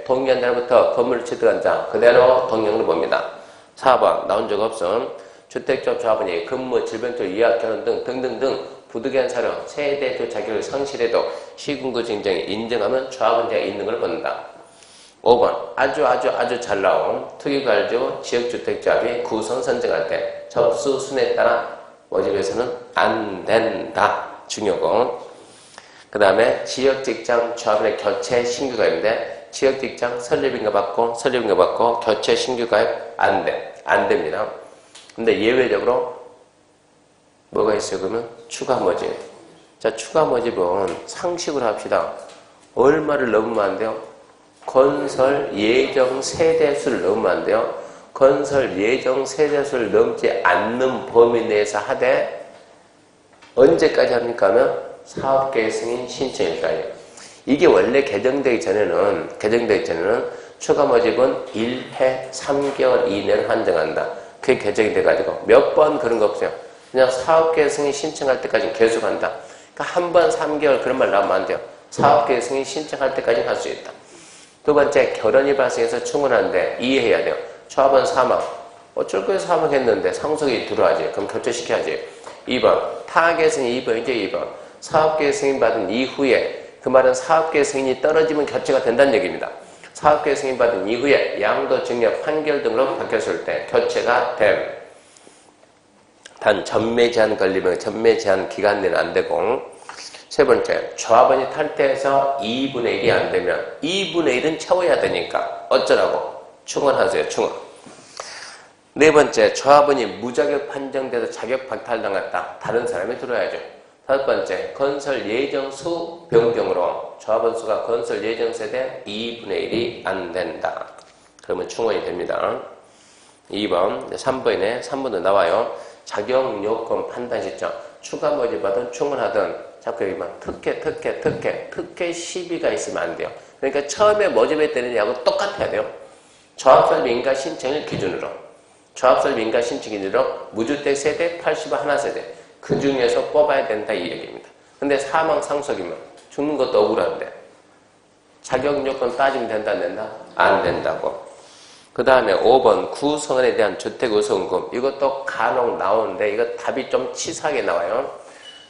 동의한 날부터 건물을 취득한 자 그대로 동의를 봅니다. 4번 나온 적 없어. 주택조합 조합원이 근무, 질병적 이학, 결혼 등등등 부득이한 사료, 세대조 자격을 상실해도 시군구 증정이 인정하면 조합원제가 있는 걸 본다. 5번 아주 잘 나온 특유가주 지역주택조합이 구성 선정할 때 접수순에 따라 모집해서는 안 된다. 중요고. 그 다음에 지역직장 조합원의 교체 신규가입인데 지역직장 설립인가 받고 교체 신규가입 안 됩니다. 근데 예외적으로 뭐가 있어요? 그러면 추가 모집. 자, 추가 모집은 상식으로 합시다. 얼마를 넘으면 안 돼요? 건설 예정 세대수를 넘으면 안 돼요. 건설 예정 세대수를 넘지 않는 범위 내에서 하되 언제까지 합니까 하면 사업계획 승인 신청일까지. 이게 원래 개정되기 전에는 추가 모집은 1회 3개월 이내로 한정한다. 그게 개정이 돼가지고 몇 번 그런 거 없어요. 그냥 사업계획 승인 신청할 때까지 계속 한다. 그러니까 한 번 3개월 그런 말 나오면 안 돼요. 사업계획 승인 신청할 때까지 할 수 있다. 두 번째, 결혼이 발생해서 충원하는데 이해해야 돼요. 조합원 사망. 어쩔 거에 사망했는데 상속이 들어와야지. 그럼 교체시켜야지. 2번, 타계획 승인 2번. 사업계획 승인 받은 이후에, 그 말은 사업계획 승인이 떨어지면 교체가 된다는 얘기입니다. 사업계획 승인 받은 이후에 양도, 증여, 판결 등으로 바뀌었을 때 교체가 됨. 단 전매 제한 걸리면 전매 제한 기간 내는 안 되고. 세 번째, 조합원이 탈퇴해서 2분의 1이 안 되면 2분의 1은 채워야 되니까 어쩌라고? 충원하세요. 충원. 네 번째, 조합원이 무자격 판정돼서 자격 박탈당했다. 다른 사람이 들어야죠. 다섯 번째, 건설 예정 수 변경으로 조합원 수가 건설 예정 세대 2분의 1이 안 된다. 그러면 충원이 됩니다. 2번, 3번이네. 3번도 나와요. 자격 요건 판단 시점. 추가 모집하든 충원하든 자꾸 여기만 특혜 시비가 있으면 안 돼요. 그러니까 처음에 모집했던 애하고 똑같아야 돼요. 조합설립 인가 신청을 기준으로. 조합설립 인가 신청 기준으로 무주택 세대 81세대. 그 중에서 뽑아야 된다 이 얘기입니다. 근데 사망 상속이면 죽는 것도 억울한데 자격 요건 따지면 된다 안 된다? 안 된다고. 그 다음에 5번 구성원에 대한 주택 우선금. 이것도 간혹 나오는데 이거 답이 좀 치사하게 나와요.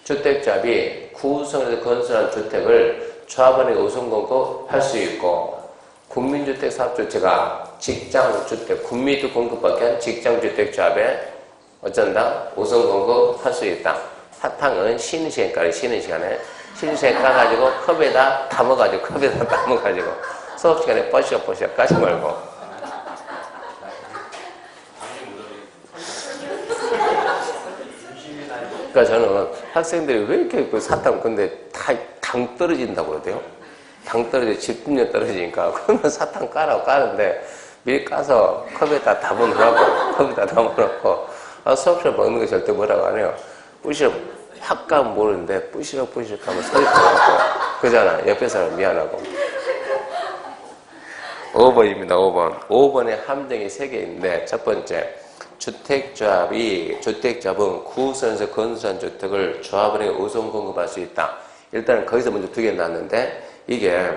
주택조합이 구성에서 건설한 주택을 조합원에게 우선 공급할 수 있고 국민주택 사업주체가 직장주택, 군민주택 공급받기 위한 직장주택조합에 어쩐다? 우선 공급할 수 있다. 사탕은 쉬는 시간까지 쉬는 시간에 까가지고 컵에다 담아가지고 수업 시간에 뽀시락 까지 말고. 그러니까 저는 학생들이 왜 이렇게 그 사탕 근데 다 당 떨어진다고 그러대요. 당 떨어져 집중력 떨어지니까 그러면 사탕 까는데 미리 까서 컵에다 담아놓고 수업시간 먹는 거 절대 뭐라고 안 해요. 뿌시럭 확 가면 모르는데 뿌시럭 하면 소리 들어가고 그잖아. 옆에 사람 미안하고. 5번입니다. 5번에 함정이 3개 있는데 첫 번째, 주택조합은 구성에서 건설한 주택을 조합원에게 우선 공급할 수 있다. 일단 거기서 먼저 2개 나왔는데 이게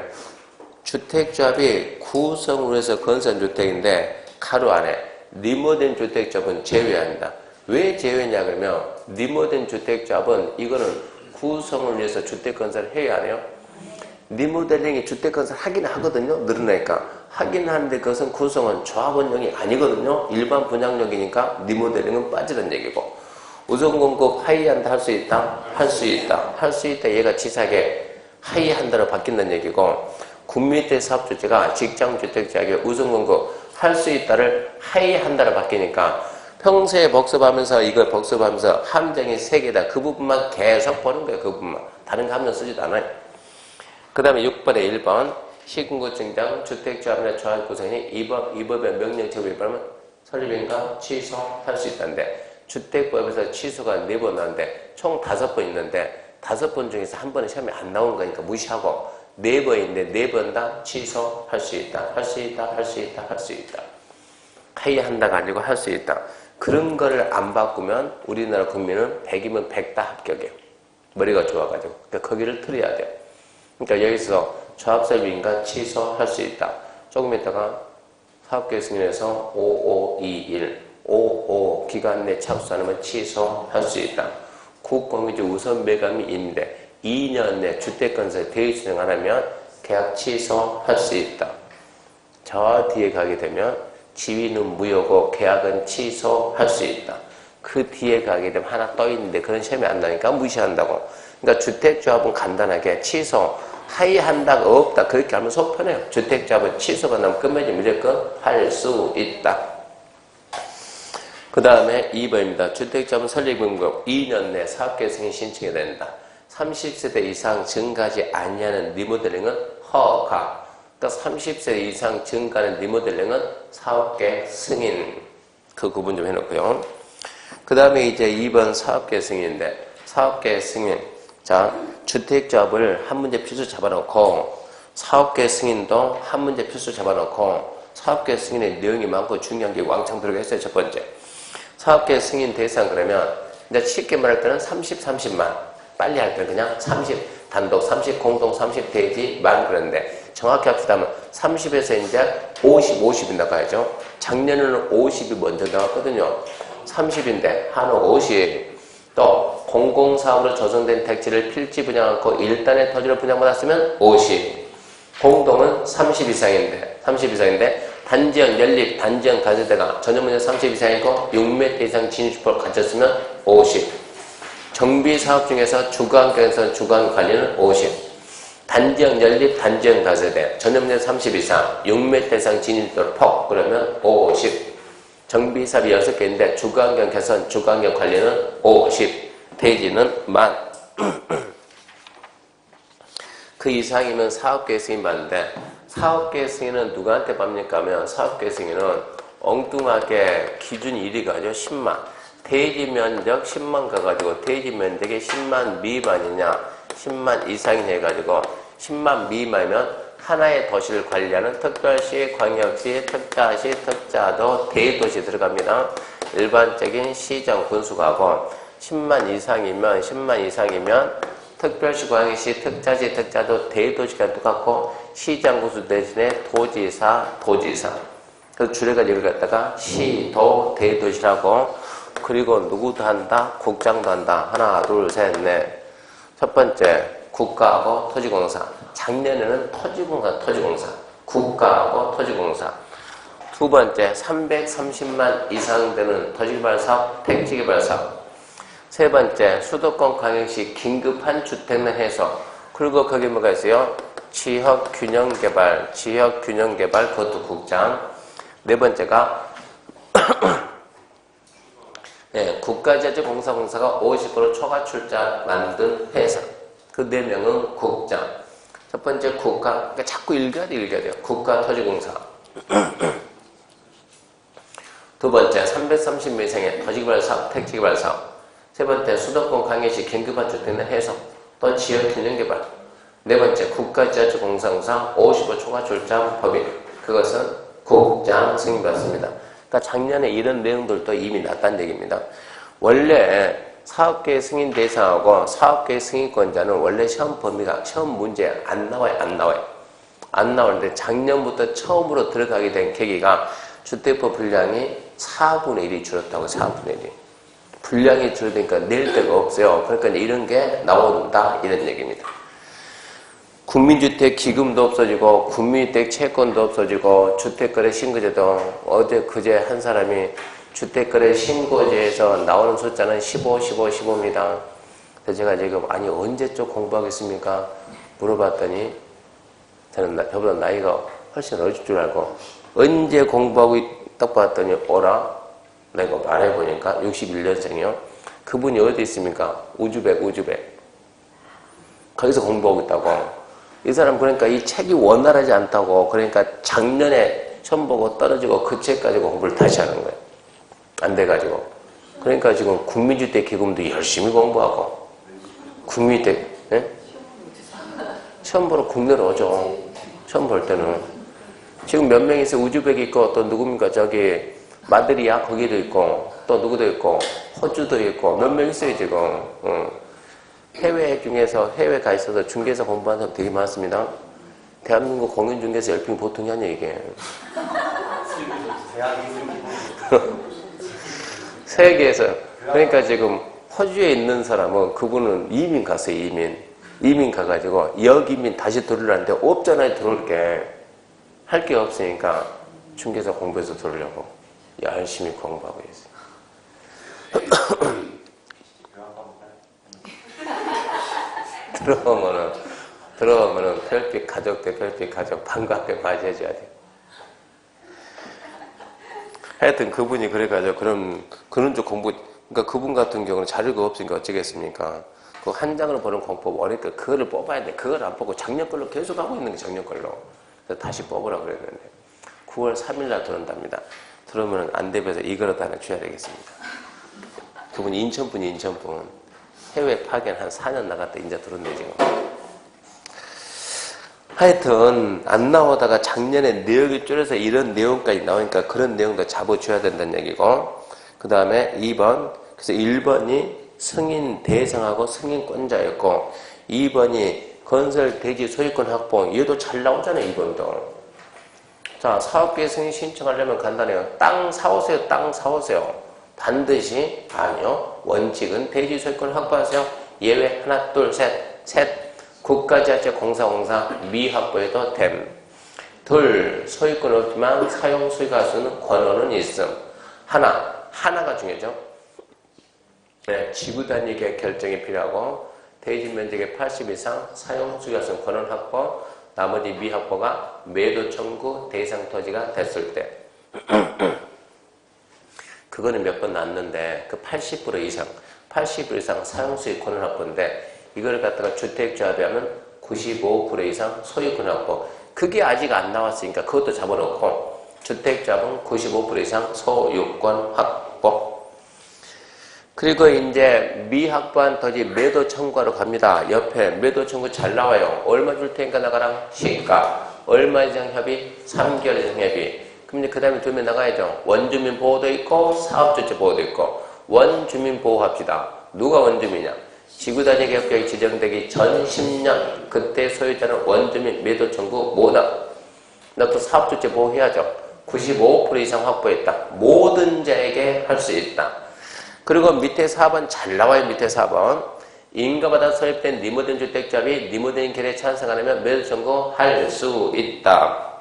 주택조합이 구성으로 해서 건설한 주택인데 가로 안에 리모델링 주택조합은 제외한다. 왜 제외냐 그러면 리모델링 주택조합은 이거는 구성을 위해서 주택 건설을 해야 하네요. 리모델링이 주택 건설 하긴 하거든요. 늘어나니까. 하긴 하는데 그것은 구성은 조합원용이 아니거든요. 일반 분양용이니까 리모델링은 빠지는 얘기고. 우선 공급 하이한다 할 수 있다? 할 수 있다. 얘가 치사하게 하이한다로 바뀐다는 얘기고 국민주택 사업주체가 직장주택자에게 우선 공급 할 수 있다를 하이한다로 바뀌니까 평소에 복습하면서 함정이 3개다. 그 부분만 계속 보는 거예요. 그 부분만. 다른 거 함정 쓰지도 않아요. 그 다음에 6번에 1번 시군구 증정 주택조합이나 조합 구성이 이 법의 명령 제고 위반하면 설립인가 취소할 수 있다는데 주택법에서 취소가 4번 나오는데 총 5번 있는데 5번 중에서 한 번은 시험에 안 나온 거니까 무시하고 4번인데 4번 다 취소할 수 있다. 하이한다가 아니고 할 수 있다. 그런 거를 안 바꾸면 우리나라 국민은 100이면 100 다 합격이에요. 머리가 좋아가지고. 그러니까 거기를 틀어야 돼요. 그러니까 여기서 조합설립인가 취소할 수 있다. 조금 있다가 사업계획 승인에서 5521 55 기간 내 착수 안 하면 취소할 수 있다. 국공유지 우선 매각이 있는데 2년 내 주택건설 대위 진행 안 하면 계약 취소할 수 있다. 저 뒤에 가게 되면 지위는 무효고 계약은 취소할 수 있다. 그 뒤에 가게 되면 하나 떠 있는데 그런 시험이 안 나니까 무시한다고. 그러니까 주택조합은 간단하게 취소, 하이한다, 없다 그렇게 하면 속 편해요. 주택조합은 취소가 나면 끝맺이 무조건 할 수 있다. 그 다음에 2번입니다. 주택조합은 설립임금 2년 내 사업계획 승인 신청해야 된다. 30세대 이상 증가하지 아니하는 리모델링은 허가. 그러니까 30세 이상 증가하는 리모델링은 사업계획 승인. 그 구분 좀 해놓고요. 그 다음에 이제 2번 사업계획 승인인데 사업계획 승인. 자, 주택조합을 한 문제 필수 잡아놓고 사업계획 승인도 한 문제 필수 잡아놓고 사업계획 승인의 내용이 많고 중요한 게 왕창 들어가 있어요. 첫 번째. 사업계획 승인 대상 그러면 이제 쉽게 말할 때는 30, 30만. 빨리 할 때는 그냥 30, 단독 30, 공동 30, 대지 만 그런데 정확히 합시다면 30에서 이제 50, 50이 나가야죠. 작년에는 50이 먼저 나왔거든요. 30인데 한우 50. 또 공공사업으로 조성된 택지를 필지 분양하고 일단의 토지로 분양받았으면 50. 공동은 30 이상인데 단지형 연립, 단지형 가세대가 전용문제 30 이상이고 6m 이상 진입주포를 갖췄으면 50. 정비사업 중에서 주거환경에서 주거관리는 50. 단지형 연립, 단지형 가세대 전용문제 30 이상 6m 이상 진입주포를 폭 그러면 50. 정비사업이 6개인데 주거환경 개선, 주거환경 관리는 50. 대지는 만. 그 이상이면 사업계획 승인 받는데 사업계획 승인은 누구한테 받습니까 하면 사업계획 승인은 엉뚱하게 기준 1위 가지고 10만. 대지 면적 10만 가가지고 대지 면적이 10만 미만이냐 10만 이상이냐 해가지고 10만 미만이면 하나의 도시를 관리하는 특별시, 광역시, 특자시, 특자도, 대도시 들어갑니다. 일반적인 시정 분수가고 10만 이상이면 특별시, 광역시, 특자시, 특자도, 대도시가 똑같고 시장 군수 대신에 도지사. 그래서 줄여가지고 이걸 갖다가 시도, 대도시라고. 그리고 누구도 한다? 국장도 한다. 하나, 둘, 셋, 넷. 첫 번째 국가하고 토지공사. 작년에는 토지공사. 국가하고 토지공사. 두 번째 330만 이상 되는 도시개발사업, 택지개발사업. 세 번째 수도권 광역시 긴급한 주택난 해소. 그리고 거기 뭐가 있어요? 지역균형개발 그것도 국장. 네 번째가 네, 국가지하철공사가 50% 초과 출자 만든 회사. 그 4명은 국장. 첫 번째 국가, 그러니까 자꾸 읽어야 돼요. 국가토지공사. 두 번째 330명 이상의 토지개발사업, 택지개발사업. 세 번째 수도권 광역시 긴급한 주택난 해소. 또 지역균형개발. 네 번째 국가지하철공사공사 50% 초과 출자 법인. 그것은 국장 승인받습니다. 그러니까 작년에 이런 내용들도 이미 났다는 얘기입니다. 원래 사업계획 승인 대상하고 사업계획 승인권자는 원래 시험 범위가 시험 문제에 안 나와요. 안 나오는데 작년부터 처음으로 들어가게 된 계기가 주택법 분량이 4분의 1이 줄었다고. 4분의 1이. 분량이 줄으니까 낼 데가 없어요. 그러니까 이런 게 나온다 이런 얘기입니다. 국민주택 기금도 없어지고 국민주택 채권도 없어지고 주택거래 신고제도 어제 그제 한 사람이 주택거래 신고제에서 나오는 숫자는 15입니다. 그래서 제가 지금 아니 언제적 공부하겠습니까? 물어봤더니 저는 저보다 나이가 훨씬 어릴 줄 알고 언제 공부하고 딱 봤더니 오라 내가 말해보니까 61년생이요. 그분이 어디 있습니까? 우즈벡. 거기서 공부하고 있다고. 이 사람 그러니까 이 책이 원활하지 않다고. 그러니까 작년에 처음 보고 떨어지고 그 책 가지고 공부를 다시 하는 거예요. 안 돼가지고. 그러니까 지금 국민주택 기금도 열심히 공부하고 국민주택 예? 시험 보러 국내로 오죠. 시험 볼 때는 지금 몇 명이 있어요. 우즈벡이 있고 또 누굽니까? 저기 마드리아 거기도 있고 또 누구도 있고 호주도 있고 몇 명 있어요 지금. 해외 중에서 해외 가 있어서 중개사 공부하는 사람 되게 많습니다. 대한민국 공인중개사 열풍이 보통이 아니에요 이게. 세계에서. 그러니까 지금 토지에 있는 사람은 그분은 이민 갔어요, 이민 가가지고 역이민 다시 들어오려는데 없잖아요, 들어올 게. 할 게 없으니까 중개사 공부해서 들어오려고 열심히 공부하고 있어요. 들어오면은 별빛 가족 대 별빛 가족 반갑게 맞이해줘야 돼. 하여튼 그분이 그래가지고 그런 쪽 공부, 그러니까 그분 같은 경우는 자료가 없으니까 어쩌겠습니까? 그 한 장으로 보는 공법 어릴 그거를 뽑아야 돼. 그걸 안 뽑고 작년 걸로 계속 하고 있는 게 작년 걸로. 그래서 다시 뽑으라고 그랬는데 9월 3일날 들어온답니다. 들어오면 안 되면서 이거라도 하나 줘야 되겠습니다. 그분이 인천분. 해외 파견 한 4년 나갔다 이제 들어온대 지금. 하여튼 안 나오다가 작년에 내역이 줄여서 이런 내용까지 나오니까 그런 내용도 잡아줘야 된다는 얘기고, 그 다음에 2번, 그래서 1번이 승인 대상하고 승인권자였고 2번이 건설 대지 소유권 확보. 얘도 잘 나오잖아요, 2번도. 자, 사업계획 승인 신청하려면 간단해요. 땅 사오세요, 땅 사오세요. 반드시 아니요. 원칙은 대지 소유권 확보하세요. 예외 하나, 둘, 셋. 국가지하철 공사 미확보해도 됨. 둘, 소유권 없지만 사용 수익할 수 있는 권한은 있음. 하나가 중요하죠. 네, 지구 단위 계획 결정이 필요하고 대지 면적의 80 이상 사용 수익할 수 있는 권한 확보. 나머지 미확보가 매도 청구 대상 토지가 됐을 때. 그거는 몇 번 났는데 그 80% 이상 사용 수익 권한 확보인데 이걸 갖다가 주택조합에 하면 95% 이상 소유권 확보. 그게 아직 안 나왔으니까 그것도 잡아놓고 주택조합은 95% 이상 소유권 확보. 그리고 이제 미확보한 토지 매도 청구하러 갑니다. 옆에 매도 청구 잘 나와요. 얼마 줄 테니까 나가랑 시가. 얼마 이상 협의? 3개월 이상 협의. 그럼 이제 그 다음에 두면 나가야죠. 원주민 보호도 있고 사업주체 보호도 있고. 원주민 보호합시다. 누가 원주민이냐? 지구단위 계획 지정되기 전 10년 그때 소유자는 원주민 매도 청구 못함. 나 또 사업주체 보호해야죠. 95% 이상 확보했다. 모든 자에게 할 수 있다. 그리고 밑에 4번 잘 나와요. 밑에 4번. 인가받아 설립된 리모델링 주택조합이 리모델링 계획에 찬성 안 하면 매도 청구 할 수 있다.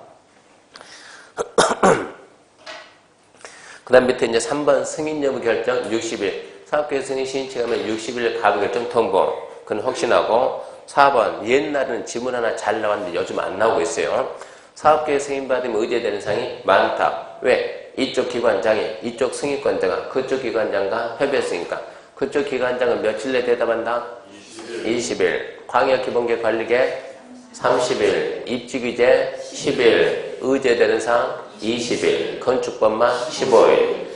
그 다음 밑에 이제 3번 승인 여부 결정 60일. 사업계획 승인 신청하면 60일 가구 결정 통보. 그건 확신하고. 4번 옛날에는 지문 하나 잘 나왔는데 요즘 안 나오고 있어요. 사업계획 승인받으면 의제되는 사항이 많다. 왜? 이쪽 기관장이 이쪽 승인권자가 그쪽 기관장과 협의했으니까 그쪽 기관장은 며칠 내에 대답한다? 20일. 광역기본계획 관리계획 30일. 입주규제 10일. 의제되는 사항 20일. 건축법만 15일.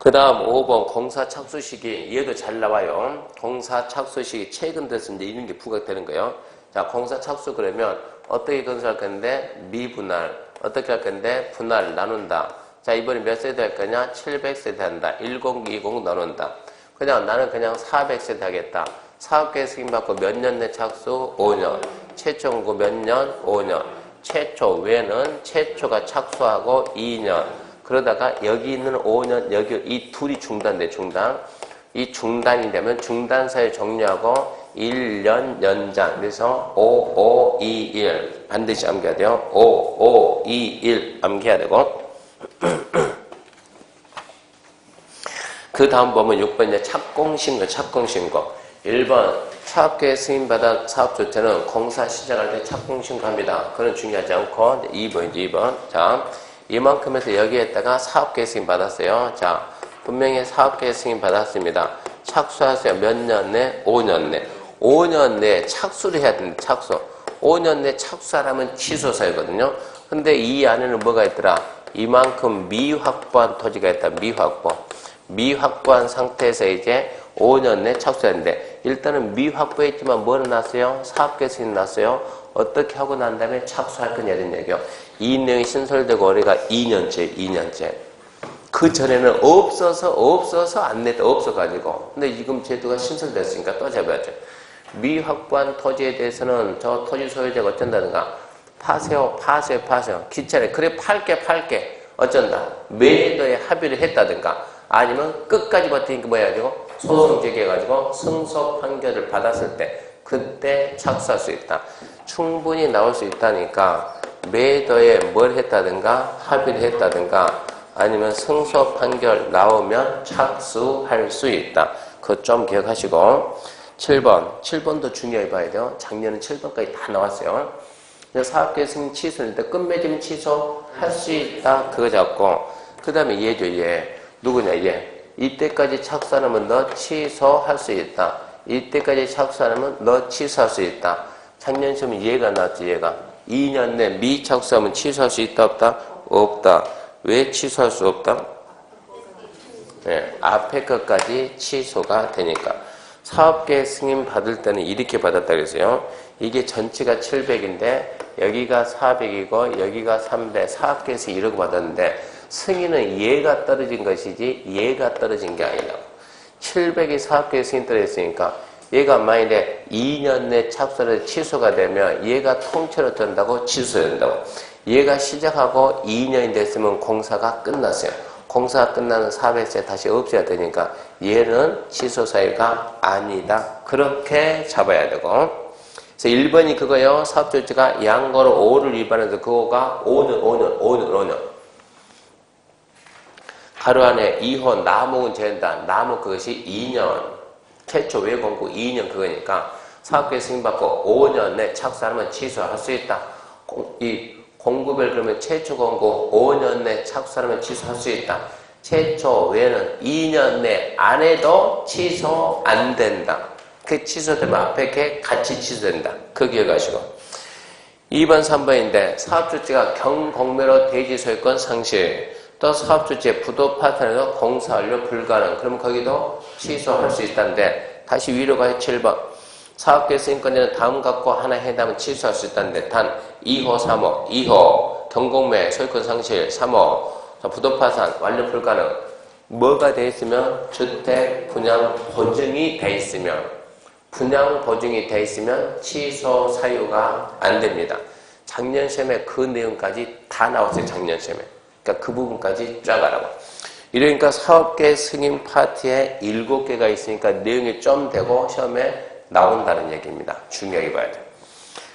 그 다음 5번 공사 착수 시기. 얘도 잘 나와요. 공사 착수 시기 최근 됐으면 이제 이런 게 부각되는 거예요. 자, 공사 착수 그러면 어떻게 건설할 건데? 미분할. 어떻게 할 건데? 분할 나눈다. 자, 이번에 몇 세대 할 거냐? 700세대 한다. 1020 나눈다. 그냥 나는 그냥 400세대 하겠다. 사업계획 승인받고 몇 년 내 착수? 5년. 최초 공고 몇 년? 5년. 최초 외는 최초가 착수하고 2년. 그러다가 여기 있는 5년, 여기 이 둘이 중단돼, 중단. 이 중단이 되면 중단사에 종료하고 1년 연장. 그래서 5521 반드시 암기해야 돼요. 5521 암기해야 되고. 그 다음 보면 6번 이제 착공신고. 1번 사업계획 승인받아 사업조체는 공사 시작할 때 착공신고합니다. 그건 중요하지 않고 2번. 자, 이만큼에서 여기에다가 사업계획 승인 받았어요. 자, 분명히 사업계획 승인 받았습니다. 착수하세요. 몇 년 내? 5년 내. 5년 내에 착수를 해야 되는데 착수. 5년 내 착수하라면 취소사유거든요. 근데 이 안에는 뭐가 있더라? 이만큼 미확보한 토지가 있다. 미확보한 상태에서 이제 5년 내 착수했는데 일단은 미확보했지만 뭐는 났어요? 사업계획 승인 났어요. 어떻게 하고 난 다음에 착수할 거냐 이런 얘기요. 이 내용이 신설되고 올해가 2년째. 그 전에는 없어서 안 냈다. 없어가지고. 근데 지금 제도가 신설됐으니까 또 잡아야죠. 미확보한 토지에 대해서는 저 토지 소유자가 어쩐다든가 파세요. 귀찮아요. 그래 팔게. 어쩐다. 매도에 합의를 했다든가 아니면 끝까지 버티니까 뭐 해야죠? 소송 제기해가지고 승소 판결을 받았을 때 그때 착수할 수 있다. 충분히 나올 수 있다니까 매도에 뭘 했다든가 합의를 했다든가 아니면 승소 판결 나오면 착수할 수 있다. 그거 좀 기억하시고 7번도 중요히 봐야 돼요. 작년은 7번까지 다 나왔어요. 사업계획 승인 취소인데 끝맺음 취소할 수 있다. 그거 잡고 그 다음에 얘죠. 얘 누구냐 얘. 이때까지 착수 안 하면 너 취소할 수 있다. 이때까지 착수 안 하면 너 취소할 수 있다. 작년 시험에 얘가 나왔지. 얘가 2년 내 미착수하면 취소할 수 있다 없다? 없다. 왜 취소할 수 없다? 네, 앞에 것까지 취소가 되니까. 사업계획 승인 받을 때는 이렇게 받았다 그랬어요. 이게 전체가 700인데 여기가 400이고 여기가 300, 사업계획 승인 이러고 받았는데 승인은 얘가 떨어진 것이지 얘가 떨어진 게 아니라고. 700이 사업계획 승인 떨어졌으니까 얘가 만약에 2년 내 착수를 취소가 되면 얘가 통째로 된다고 취소된다고. 얘가 시작하고 2년이 됐으면 공사가 끝났어요. 공사가 끝나는 400세 다시 없애야 되니까 얘는 취소 사유가 아니다. 그렇게 잡아야 되고. 그래서 1번이 그거요. 사업조치가 양거로 5를 위반해서 그거가 5년. 가로 안에 2호 나무는 제한다. 나무 그것이 2년. 최초 외공구 2년 그거니까 사업계획 승인받고 5년 내 착수하면 취소할 수 있다. 이 공구별 그러면 최초 공구 5년 내 착수하면 취소할 수 있다. 최초 외에는 2년 내 안 해도 취소 안 된다. 그 취소되면 앞에 게 같이 취소된다. 그 기억하시고. 2번, 3번인데 사업주체가 경공매로 대지 소유권 상실 또 사업주체 부도 파트너에서 공사 완료 불가능. 그럼 거기도 취소할 수 있다는데 다시 위로 가요. 7번. 사업계획 승인권자는 다음 갖고 하나 해당하면 취소할 수 있다는데 단 2호, 3호, 2호 경공매 소유권 상실 3호 부도 파산 완료 불가능. 뭐가 돼 있으면 주택 분양 보증이 돼 있으면 분양 보증이 돼 있으면 취소 사유가 안 됩니다. 작년 시험에 그 내용까지 다 나왔어요. 작년 시험에. 그러니까 그 부분까지 쫙 알아봐. 이러니까 사업계획 승인 파트에 7개가 있으니까 내용이 좀 되고 시험에 나온다는 얘기입니다. 중요하게 봐야 돼요.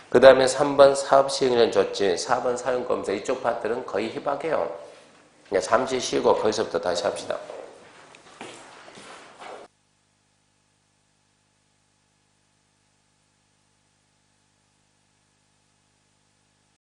그 다음에 3번 사업 시행령 조치, 4번 사용검사 이쪽 파트는 거의 희박해요. 그냥 잠시 쉬고 거기서부터 다시 합시다.